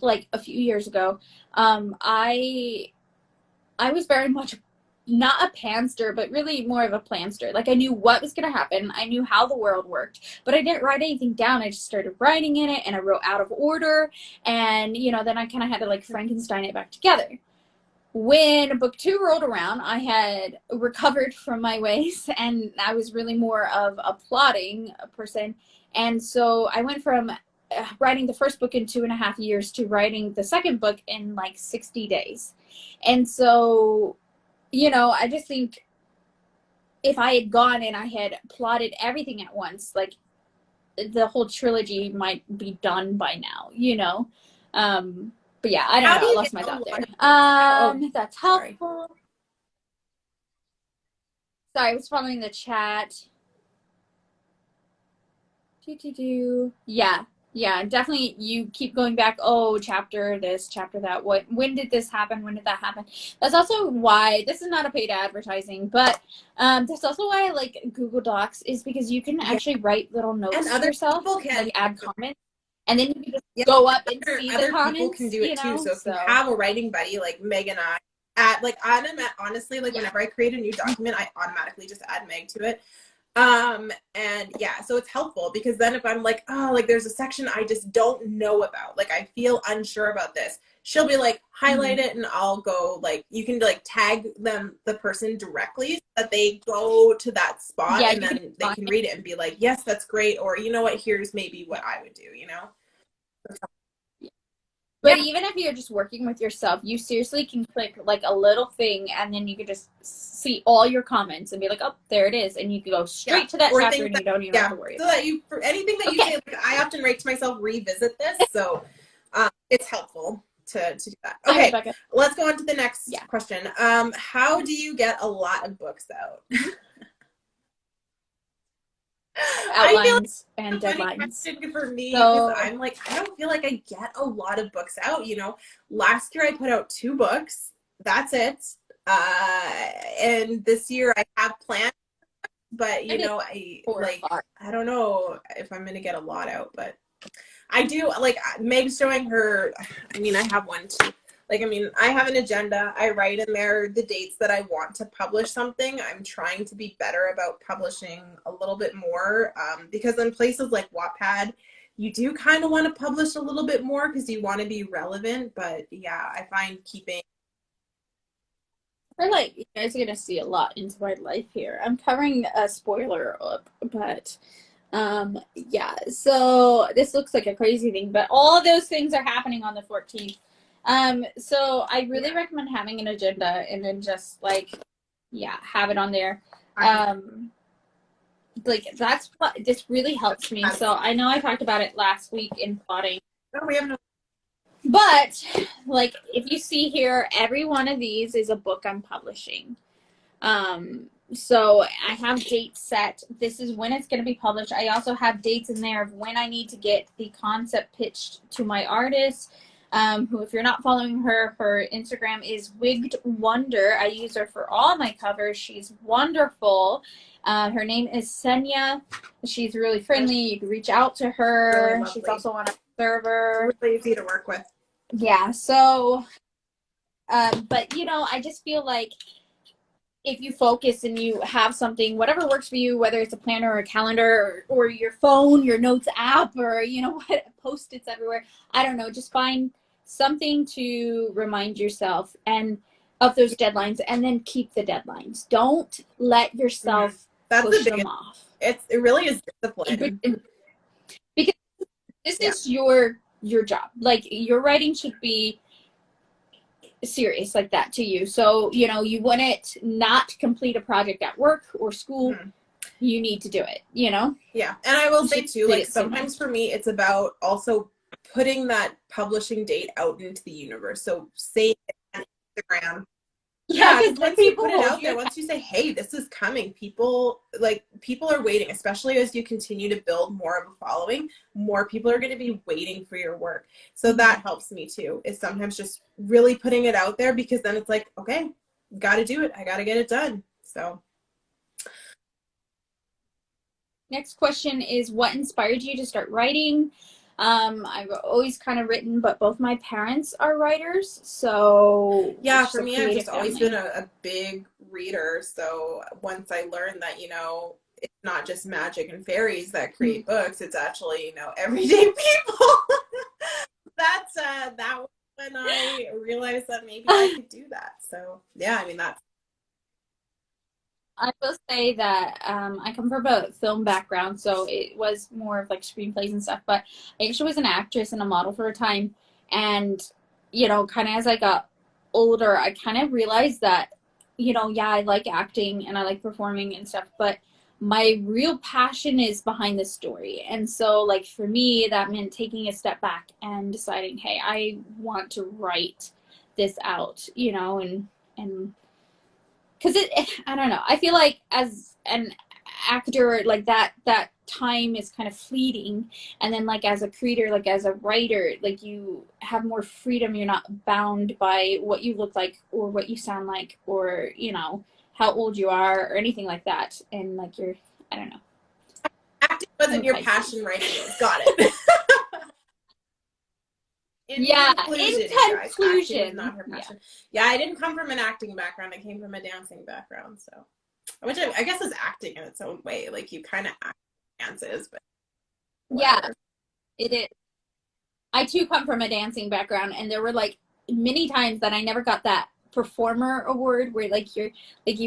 like a few years ago, I was very much not a panster, but really more of a planster. Like I knew what was going to happen. I knew how the world worked, but I didn't write anything down. I just started writing in it, and I wrote out of order. And, you know, then I kind of had to like Frankenstein it back together. When book 2 rolled around, I had recovered from my ways, and I was really more of a plotting person. And so I went from writing the first book in 2.5 years to writing the second book in like 60 days. And so, you know, I just think if I had gone and I had plotted everything at once, like the whole trilogy might be done by now, you know? But yeah, I don't know. I lost my thought there. That's helpful. Sorry, I was following the chat. Yeah, definitely. You keep going back. Oh, chapter this, chapter that. When did this happen? When did that happen? That's also why this is not a paid advertising, but that's also why I like Google Docs, is because you can actually write little notes to yourself, like add comments, and then you can just go up and see the comments. People can do it too. So if you have a writing buddy like Meg and I, honestly, like whenever I create a new document, I automatically just add Meg to it. And yeah, so it's helpful, because then if I'm like, oh, like there's a section I just don't know about, like I feel unsure about this, she'll be like, highlight it, and I'll go, like, you can like tag the person directly so that they go to that spot, and then they can read it and be like, yes, that's great, or you know what, here's maybe what I would do, you know? But even if you're just working with yourself, you seriously can click like a little thing, and then you can just see all your comments and be like, oh, there it is. And you can go straight to that chapter, and you don't even have to worry about it. So that for anything that you say, like, I often write to myself, revisit this. So it's helpful to do that. Okay, let's go on to the next question. How do you get a lot of books out? Outlines and deadlines for me, because I'm like, I don't feel like I get a lot of books out, you know. Last year I put out 2 books, that's it, and this year I have plans, but you know, I don't know if I'm gonna get a lot out, but I do. Like Meg's showing her, I mean, I have one too. Like, I mean, I have an agenda. I write in there the dates that I want to publish something. I'm trying to be better about publishing a little bit more, because in places like Wattpad, you do kind of want to publish a little bit more because you want to be relevant. But yeah, I find keeping... I feel like you guys are going to see a lot into my life here. I'm covering a spoiler up, but Yeah, so this looks like a crazy thing, but all of those things are happening on the 14th. So I really recommend having an agenda and then just like, yeah, have it on there. Like that's what this really helps me. So I know I talked about it last week in plotting. No, we have no. But like if you see here, every one of these is a book I'm publishing. So I have dates set. This is when it's going to be published. I also have dates in there of when I need to get the concept pitched to my artist. Who, if you're not following her, her Instagram is Wigged Wonder. I use her for all my covers. She's wonderful. Her name is Senya. She's really friendly. You can reach out to her. Really She's also on our server. really easy to work with. Yeah. So, but you know, I just feel like if you focus and you have something, whatever works for you, whether it's a planner or a calendar or your phone, your notes app, or you know what, post-its everywhere. I don't know. Just find something to remind yourself and of those deadlines, and then keep the deadlines. Don't let yourself push them off. It really is discipline. Because this is your job. Like your writing should be serious like that to you. So, you know, you wouldn't not complete a project at work or school. You need to do it, you know? Yeah. And I will say too, like sometimes for me, it's about also putting that publishing date out into the universe. So say on Instagram. Yeah, because once you put it out there, once you say, hey, this is coming, people are waiting, especially as you continue to build more of a following, more people are going to be waiting for your work. So that helps me too, is sometimes just really putting it out there, because then it's like, okay, got to do it. I got to get it done. So. Next question is, what inspired you to start writing? I've always kind of written, but both my parents are writers, so yeah, for me, I've just always been a big reader. So once I learned that, you know, it's not just magic and fairies that create books, it's actually, you know, everyday people. That was when I realized that maybe I could do that. So yeah, I mean, I will say that I come from a film background, so it was more of like screenplays and stuff, but I actually was an actress and a model for a time. And, you know, kind of as I got older, I kind of realized that, you know, yeah, I like acting and I like performing and stuff, but my real passion is behind the story. And so, like, for me, that meant taking a step back and deciding, hey, I want to write this out, you know, and because I don't know, I feel like as an actor, like that time is kind of fleeting, and then like as a creator, like as a writer, like you have more freedom. You're not bound by what you look like or what you sound like, or you know how old you are or anything like that. And like you're, I don't know, acting wasn't your passion, writing was. Got it. In conclusion, was not her passion. Yeah, I didn't come from an acting background. I came from a dancing background, so which I guess is acting in its own way. Like you kind of act dances, but whatever. Yeah, it is. I too come from a dancing background, and there were like many times that I never got that performer award where like you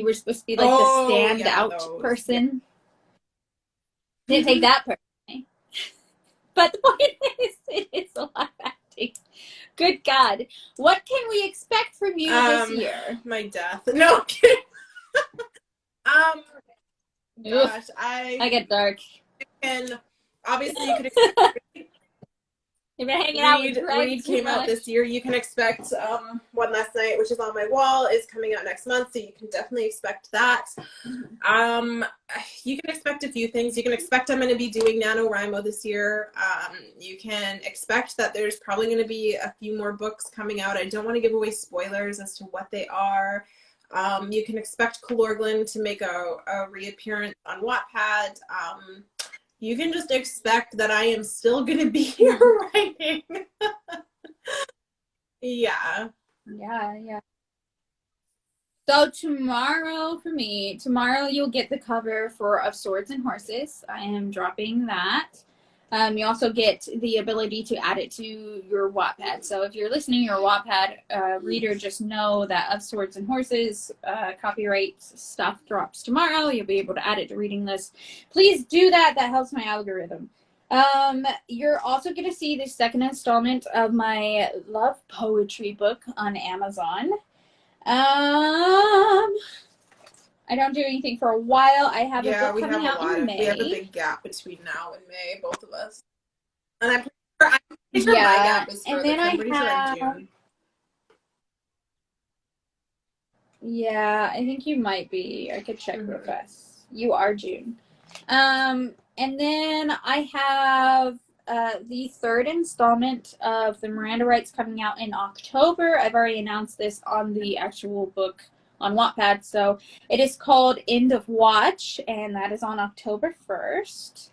were supposed to be like the standout person. Didn't take that personally. But the point is, it is a lot of acting. Good God. What can we expect from you this year? My death. No kidding. Gosh, I get dark. Obviously you could expect You've been hanging out with Reed came out this year. You can expect One Last Night, which is on my wall, is coming out next month, so you can definitely expect that. You can expect a few things. You can expect I'm going to be doing NaNoWriMo this year. You can expect that there's probably going to be a few more books coming out. I don't want to give away spoilers as to what they are. You can expect Kalorglin to make a reappearance on Wattpad. You can just expect that I am still going to be here writing. Yeah. So tomorrow you'll get the cover for Of Swords and Horses. I am dropping that. You also get the ability to add it to your Wattpad. So if you're listening, you're a Wattpad reader, just know that Of Swords and Horses copyright stuff drops tomorrow. You'll be able to add it to reading list. Please do that. That helps my algorithm. You're also going to see the second installment of my love poetry book on Amazon. I don't do anything for a while. I have a book coming out in May. We have a big gap between now and May, both of us. And I'm pretty sure my gap is further. And then I'm pretty sure I'm June. Yeah, I think you might be. I could check real fast. You are June. And then I have the third installment of the Miranda Rights coming out in October. I've already announced this on the actual book on Wattpad. So it is called End of Watch, and that is on October 1st.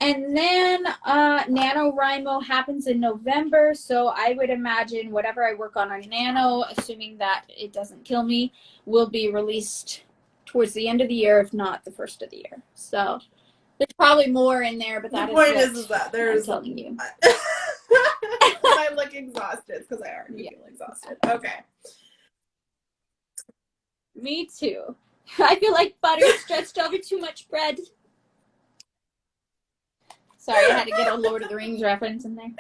And then NaNoWriMo happens in November, so I would imagine whatever I work on Nano, assuming that it doesn't kill me, will be released towards the end of the year, if not the first of the year. So there's probably more in there, but the point is that there's I'm telling you. I look exhausted because I already feel exhausted. Okay. Me too. I feel like butter stretched over too much bread. Sorry, I had to get a Lord of the Rings reference in there.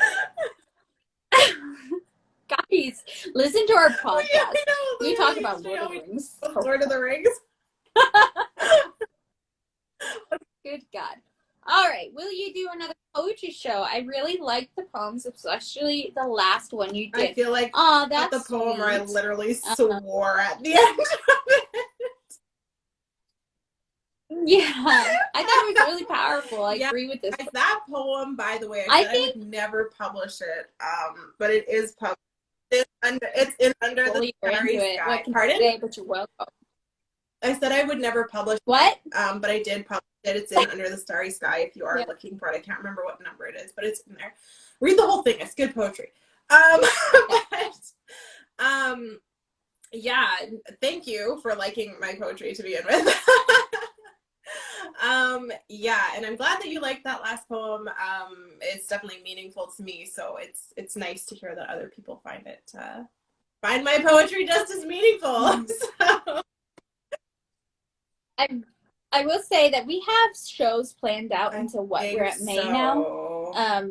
Guys, listen to our podcast. We talk about Lord of the Rings. Lord of the Rings. Good God. All right, will you do another poetry show? I really liked the poems, especially the last one you did. I feel like that's the poem sweet. where I literally swore at the end of it. Yeah, I thought it was really powerful. I agree with this. That poem, by the way, I would never publish it, but it is published. It's under the Starry Sky. Pardon? But you're welcome. I said I would never publish what? But I did publish it. It's in Under the Starry Sky if you are looking for it. I can't remember what number it is, but it's in there. Read the whole thing. It's good poetry. Yeah, thank you for liking my poetry to begin with. Yeah, and I'm glad that you liked that last poem. It's definitely meaningful to me, so it's nice to hear that other people find my poetry just as meaningful. So. I will say that we have shows planned out until we're at May now.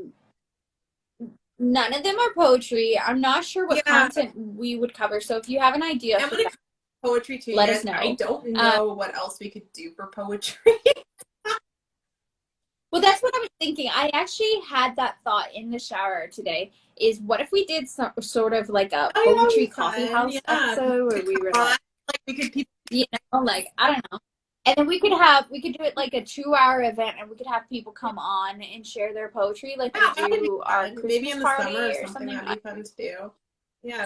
None of them are poetry. I'm not sure what content we would cover. So if you have an idea, I'm gonna cover poetry too. Let us know. I don't know what else we could do for poetry. Well, that's what I was thinking. I actually had that thought in the shower today. Is what if we did some sort of like a poetry coffee house episode where we were like we could, like I don't know. And then we could do it like a 2-hour event, and we could have people come on and share their poetry, like we do our Christmas maybe in the party summer or something. That'd be fun to do. Yeah.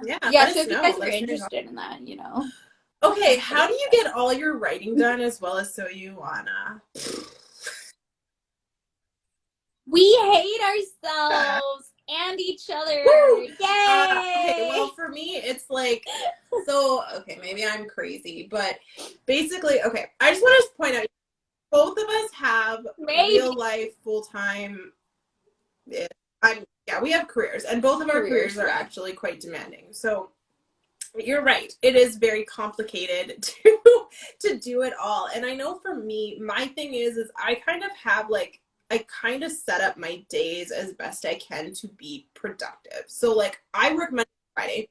So if you guys are interested in that, Okay, how do you get all your writing done as well as So You Wanna? We hate ourselves and each other. Woo! Yay! Okay, well, for me, it's like, okay, maybe I'm crazy, but basically, okay, I just want to point out, both of us have real life, full-time, we have careers, and both of our careers are actually quite demanding. So you're right. It is very complicated to do it all. And I know for me, my thing is I kind of have I kind of set up my days as best I can to be productive. So I work Monday to Friday.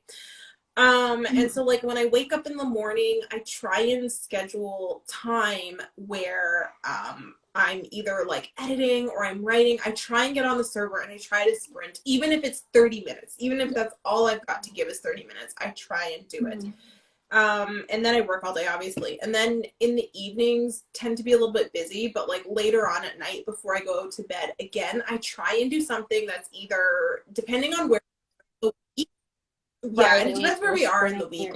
And so when I wake up in the morning, I try and schedule time where I'm either editing or I'm writing. I try and get on the server and I try to sprint, even if it's 30 minutes, even if that's all I've got to give is 30 minutes, I try and do it. And then I work all day, obviously. And then in the evenings tend to be a little bit busy, but later on at night before I go to bed, again, I try and do something that's either, depending on where the week, and it depends where we are in the week.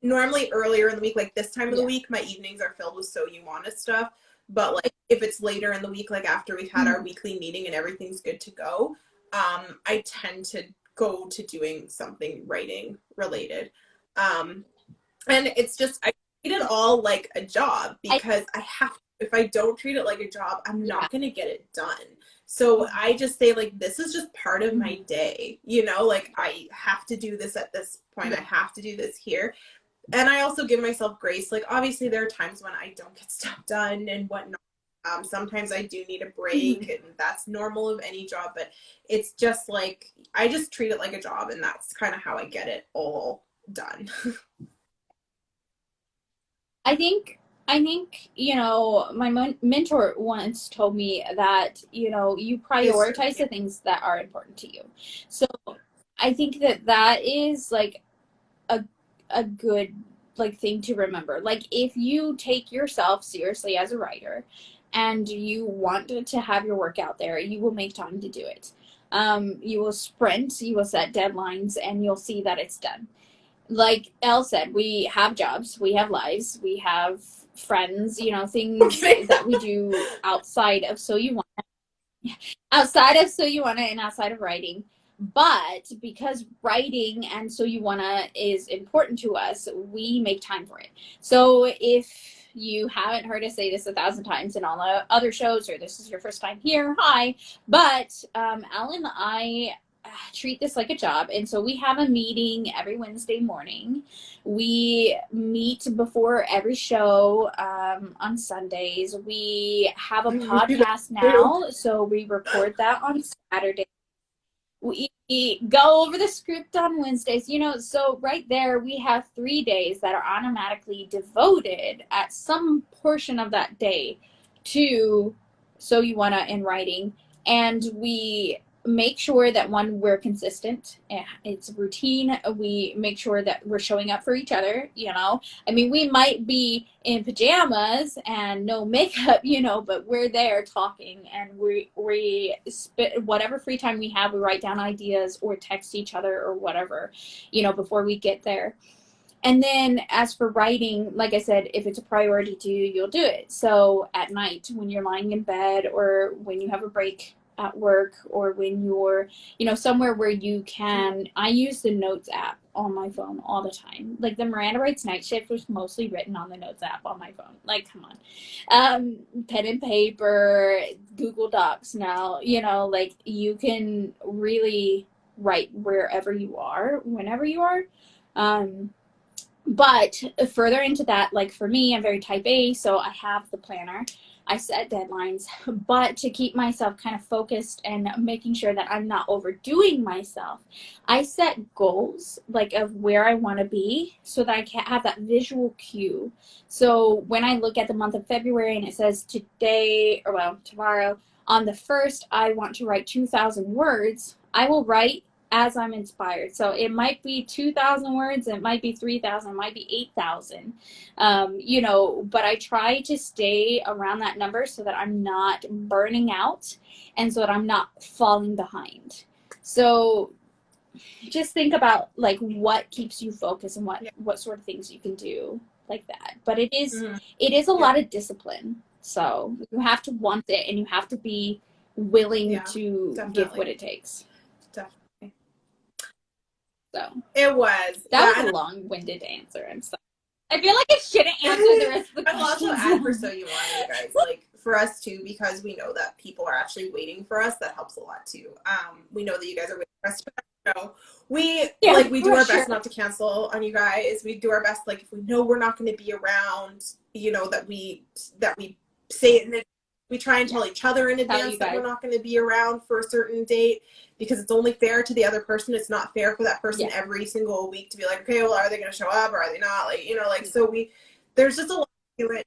Normally earlier in the week, this time of the week, my evenings are filled with So You Wanna stuff. But if it's later in the week, after we've had our weekly meeting and everything's good to go, I tend to go to doing something writing related. And it's just, I treat it all like a job because I have to if I don't treat it like a job, I'm not going to get it done. So I just say, like, this is just part of my day, you know, like I have to do this at this point. I have to do this here. And I also give myself grace. Like, obviously there are times when I don't get stuff done and whatnot. Sometimes I do need a break, and that's normal of any job, but it's just like, I just treat it like a job, and that's kind of how I get it all done. I think, you know, my mentor once told me that, you know, you prioritize the things that are important to you. So I think that that is like a good like thing to remember. Like, if you take yourself seriously as a writer and you want to have your work out there, you will make time to do it. You will sprint, you will set deadlines, and you'll see that it's done. Like Elle said, we have jobs, we have lives, we have friends, you know, things that we do outside of So You Want, outside of So You Wanna and outside of writing. But because writing and So You Wanna is important to us, we make time for it. So if you haven't heard us say this 1,000 times in all the other shows, or this is your first time here, hi. But Elle and I treat this like a job. And so we have a meeting every Wednesday morning. We meet before every show on Sundays. We have a podcast now, so we record that on Saturday. We go over the script on Wednesdays, you know, so right there we have 3 days that are automatically devoted at some portion of that day to So You Wanna in writing. And we make sure that, one, we're consistent. It's routine. We make sure that we're showing up for each other, you know. I mean, we might be in pajamas and no makeup, you know, but we're there talking, and we spit whatever free time we have. We write down ideas or text each other or whatever, you know, before we get there. And then as for writing, like I said, if it's a priority to you, you'll do it. So at night when you're lying in bed, or when you have a break at work, or when you're, you know, somewhere where you can, I use the Notes app on my phone all the time. Like, the Miranda Writes Night Shift was mostly written on the Notes app on my phone. Like, come on. Pen and paper, Google Docs now, you know, like, you can really write wherever you are, whenever you are. But further into that, like for me, I'm very type A, so I have the planner. I set deadlines, but to keep myself kind of focused and making sure that I'm not overdoing myself, I set goals, like, of where I want to be, so that I can have that visual cue. So when I look at the month of February and it says today, or well, tomorrow, on the 1st, I want to write 2,000 words, I will write as I'm inspired. So it might be 2,000 words, it might be 3,000, it might be 8,000, you know, but I try to stay around that number so that I'm not burning out and so that I'm not falling behind. So just think about, like, what keeps you focused and what sort of things you can do like that. But it is a lot of discipline. So you have to want it, and you have to be willing to give what it takes. So it was. That was a long-winded answer. I'm sorry. I feel like I shouldn't answer the rest of the questions. I'll also add for So You Want, you guys, like, for us too, because we know that people are actually waiting for us. That helps a lot too. We know that you guys are waiting for us. So we do our best not to cancel on you guys. We do our best, like, if we know we're not going to be around, you know, that we say it, and we try and tell each other in advance that we're not going to be around for a certain date, because it's only fair to the other person. It's not fair for that person every single week to be like, okay, well, are they going to show up, or are they not? Like, you know, like, so there's just a lot to it.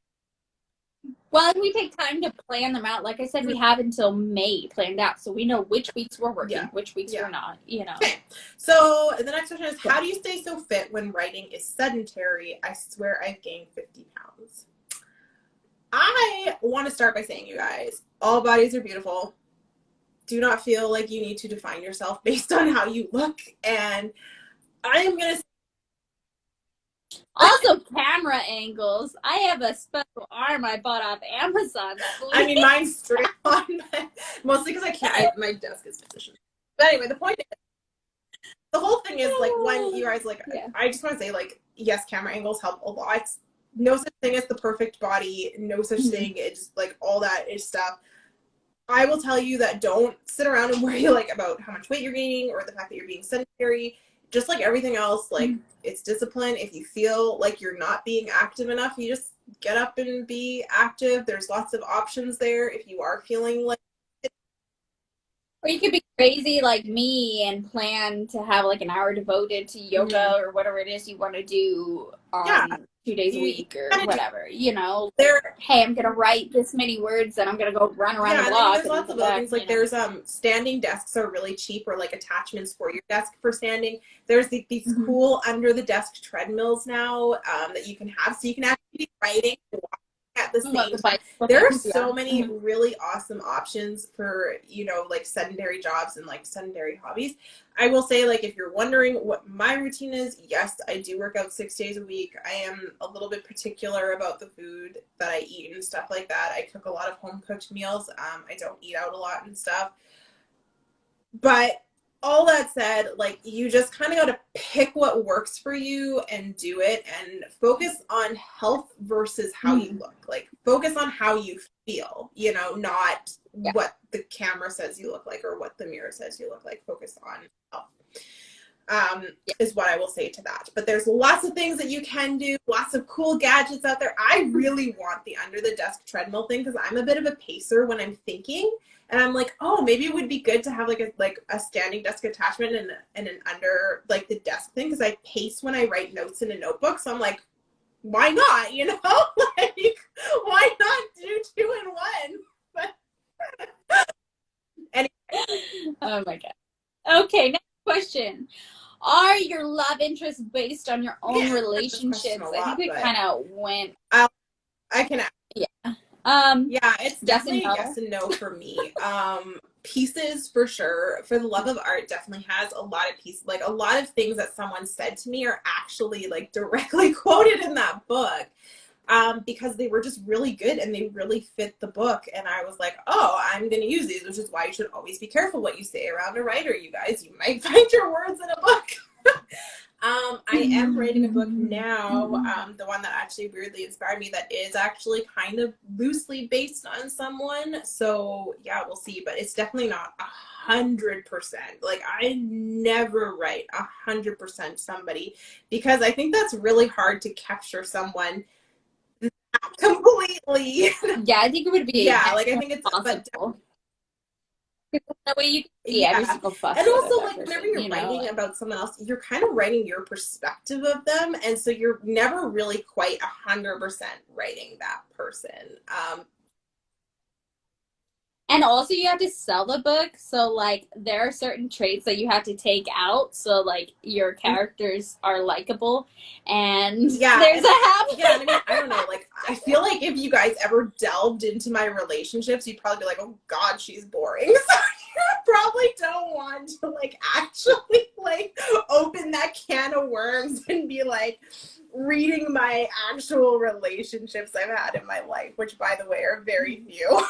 Well, and we take time to plan them out. Like I said, we have until May planned out, so we know which weeks we're working, which weeks we're not, you know. Okay. So the next question is, how do you stay so fit when writing is sedentary? I swear I've gained 50 pounds. I want to start by saying, you guys, all bodies are beautiful. Do not feel like you need to define yourself based on how you look. And I am going to also camera angles. I have a special arm I bought off Amazon. I mean, mine's straight on, mostly because I can't. My desk is positioned. But anyway, the point is, the whole thing is, like, when you guys, like, I just want to say, like, yes, camera angles help a lot. no such thing as the perfect body, no such thing. It's like all that is stuff. I will tell you that don't sit around and worry like about how much weight you're gaining or the fact that you're being sedentary. Just like everything else, like it's discipline. If you feel like you're not being active enough, you just get up and be active. There's lots of options there if you are feeling like. Or you could be crazy like me and plan to have like an hour devoted to yoga or whatever it is you want to do on 2 days a week or whatever, you know. Hey, I'm going to write this many words and I'm going to go run around the block. There's lots of other things. Like there's standing desks are really cheap, or like attachments for your desk for standing. There's these cool under the desk treadmills now that you can have, so you can actually be writing and walking at the same time. There are so many really awesome options for, you know, like sedentary jobs and like sedentary hobbies. I will say, like, if you're wondering what my routine is, yes, I do work out 6 days a week. I am a little bit particular about the food that I eat and stuff like that. I cook a lot of home cooked meals. I don't eat out a lot and stuff. But all that said, like, you just kind of got to pick what works for you and do it, and focus on health versus how you look. Like, focus on how you feel, you know, not what the camera says you look like or what the mirror says you look like. Focus on health. Is what I will say to that. But there's lots of things that you can do, lots of cool gadgets out there. I really want the under the desk treadmill thing because I'm a bit of a pacer when I'm thinking. And I'm like, oh, maybe it would be good to have like a standing desk attachment and an under like the desk thing, because I pace when I write notes in a notebook. So I'm like, why not? You know, like, why not do 2 in 1? But anyway. Oh my God. Okay, next question. Are your love interests based on your own relationships? I think we kind of went. I can. Yeah. It's definitely a yes and no for me. Pieces for sure. For the love of art definitely has a lot of pieces. Like, a lot of things that someone said to me are actually like directly quoted in that book. Because they were just really good and they really fit the book. And I was like, oh, I'm going to use these, which is why you should always be careful what you say around a writer, you guys. You might find your words in a book. I am writing a book now, the one that actually weirdly inspired me, that is actually kind of loosely based on someone. So yeah, we'll see, but it's definitely not 100%. Like, I never write 100% somebody, because I think that's really hard to capture someone completely. Yeah, I think it would be. Yeah, like, I think it's possible. No way you can see every single fuss. And also, like, whenever you're writing about someone else, you're kind of writing your perspective of them, and so you're never really quite 100% writing that person. And also, you have to sell the book, so like there are certain traits that you have to take out, so like your characters are likable, and there's a habit. Yeah, I mean, I don't know. Like, I feel like if you guys ever delved into my relationships, you'd probably be like, "Oh God, she's boring." So you probably don't want to like actually like open that can of worms and be like reading my actual relationships I've had in my life, which, by the way, are very few.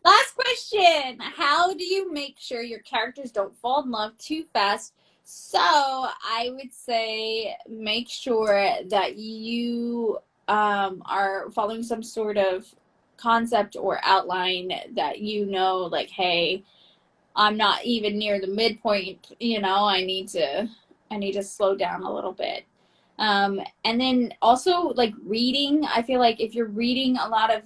Last question. How do you make sure your characters don't fall in love too fast? So I would say make sure that you are following some sort of concept or outline that, you know, like, hey, I'm not even near the midpoint, you know, I need to slow down a little bit. And then also, like, reading, I feel like if you're reading a lot of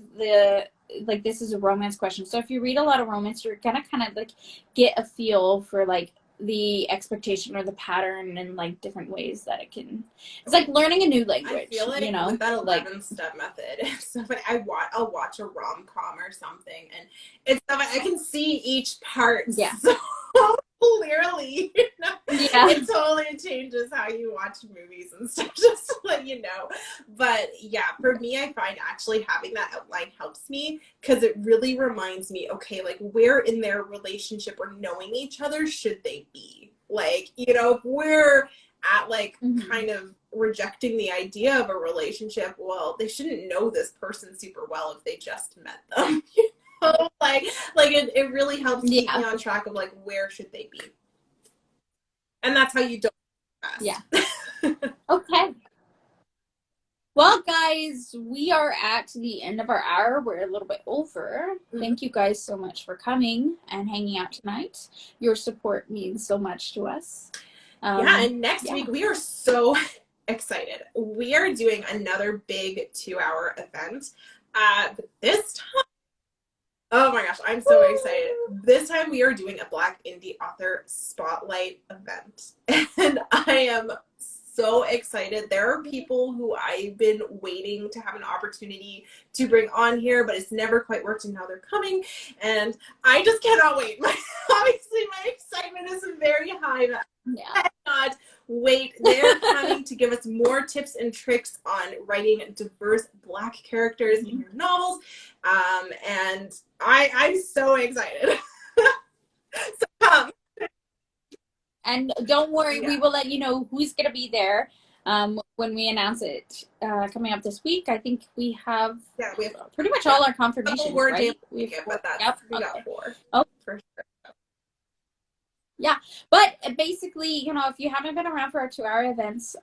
like, this is a romance question. So if you read a lot of romance, you're gonna kind of like get a feel for like the expectation or the pattern and like different ways that it's like learning a new language. I feel like, you know, with that 11-step method, so I'll watch a rom-com or something, and it's I can see each part so clearly. You know? Yeah. It totally changes how you watch movies and stuff, just to let you know. But yeah, for me, I find actually having that outline helps me, because it really reminds me, okay, like, where in their relationship or knowing each other should they be? Like, you know, if we're at like kind of rejecting the idea of a relationship, well, they shouldn't know this person super well if they just met them. You know? Like it really helps keep me on track of like, where should they be? And that's how you don't fast. Yeah. Okay. Well, guys, we are at the end of our hour. We're a little bit over. Thank you guys so much for coming and hanging out tonight. Your support means so much to us. Yeah, and next week we are so excited. We are doing another big 2-hour event. But this time, oh my gosh, I'm so excited. This time we are doing a Black Indie Author Spotlight event. And I am so excited. There are people who I've been waiting to have an opportunity to bring on here, but it's never quite worked, and now they're coming. And I just cannot wait. Obviously, my excitement is very high. I cannot wait. They're coming to give us more tips and tricks on writing diverse Black characters in your novels. And I'm so excited. So come. And don't worry, we will let you know who's going to be there when we announce it coming up this week. I think we have pretty much all our confirmations, right? We got 4. Oh, for sure. Yeah, but basically, you know, if you haven't been around for our 2-hour events,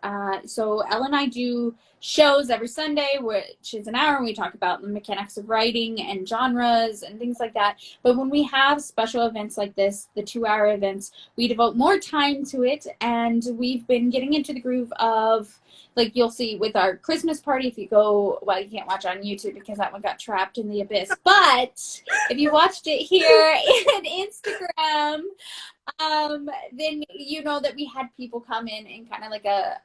so Elle and I do shows every Sunday, which is an hour, and we talk about the mechanics of writing and genres and things like that. But when we have special events like this, the 2-hour events, we devote more time to it, and we've been getting into the groove of, like you'll see with our Christmas party, if you go, well, you can't watch on YouTube because that one got trapped in the abyss, but if you watched it here in Instagram, then you know that we had people come in and kind of like a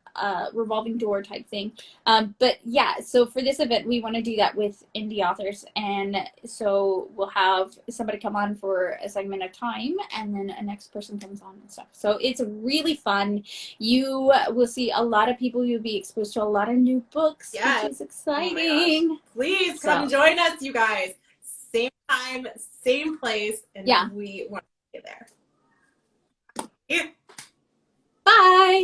revolving door type thing. But yeah, so for this event, we want to do that with indie authors. And so we'll have somebody come on for a segment of time, and then a next person comes on and stuff. So it's really fun. You will see a lot of people. You'll be exposed to a lot of new books, which is exciting. Oh, please come join us, you guys. Same time, same place, and we want to get there. Yeah. Bye.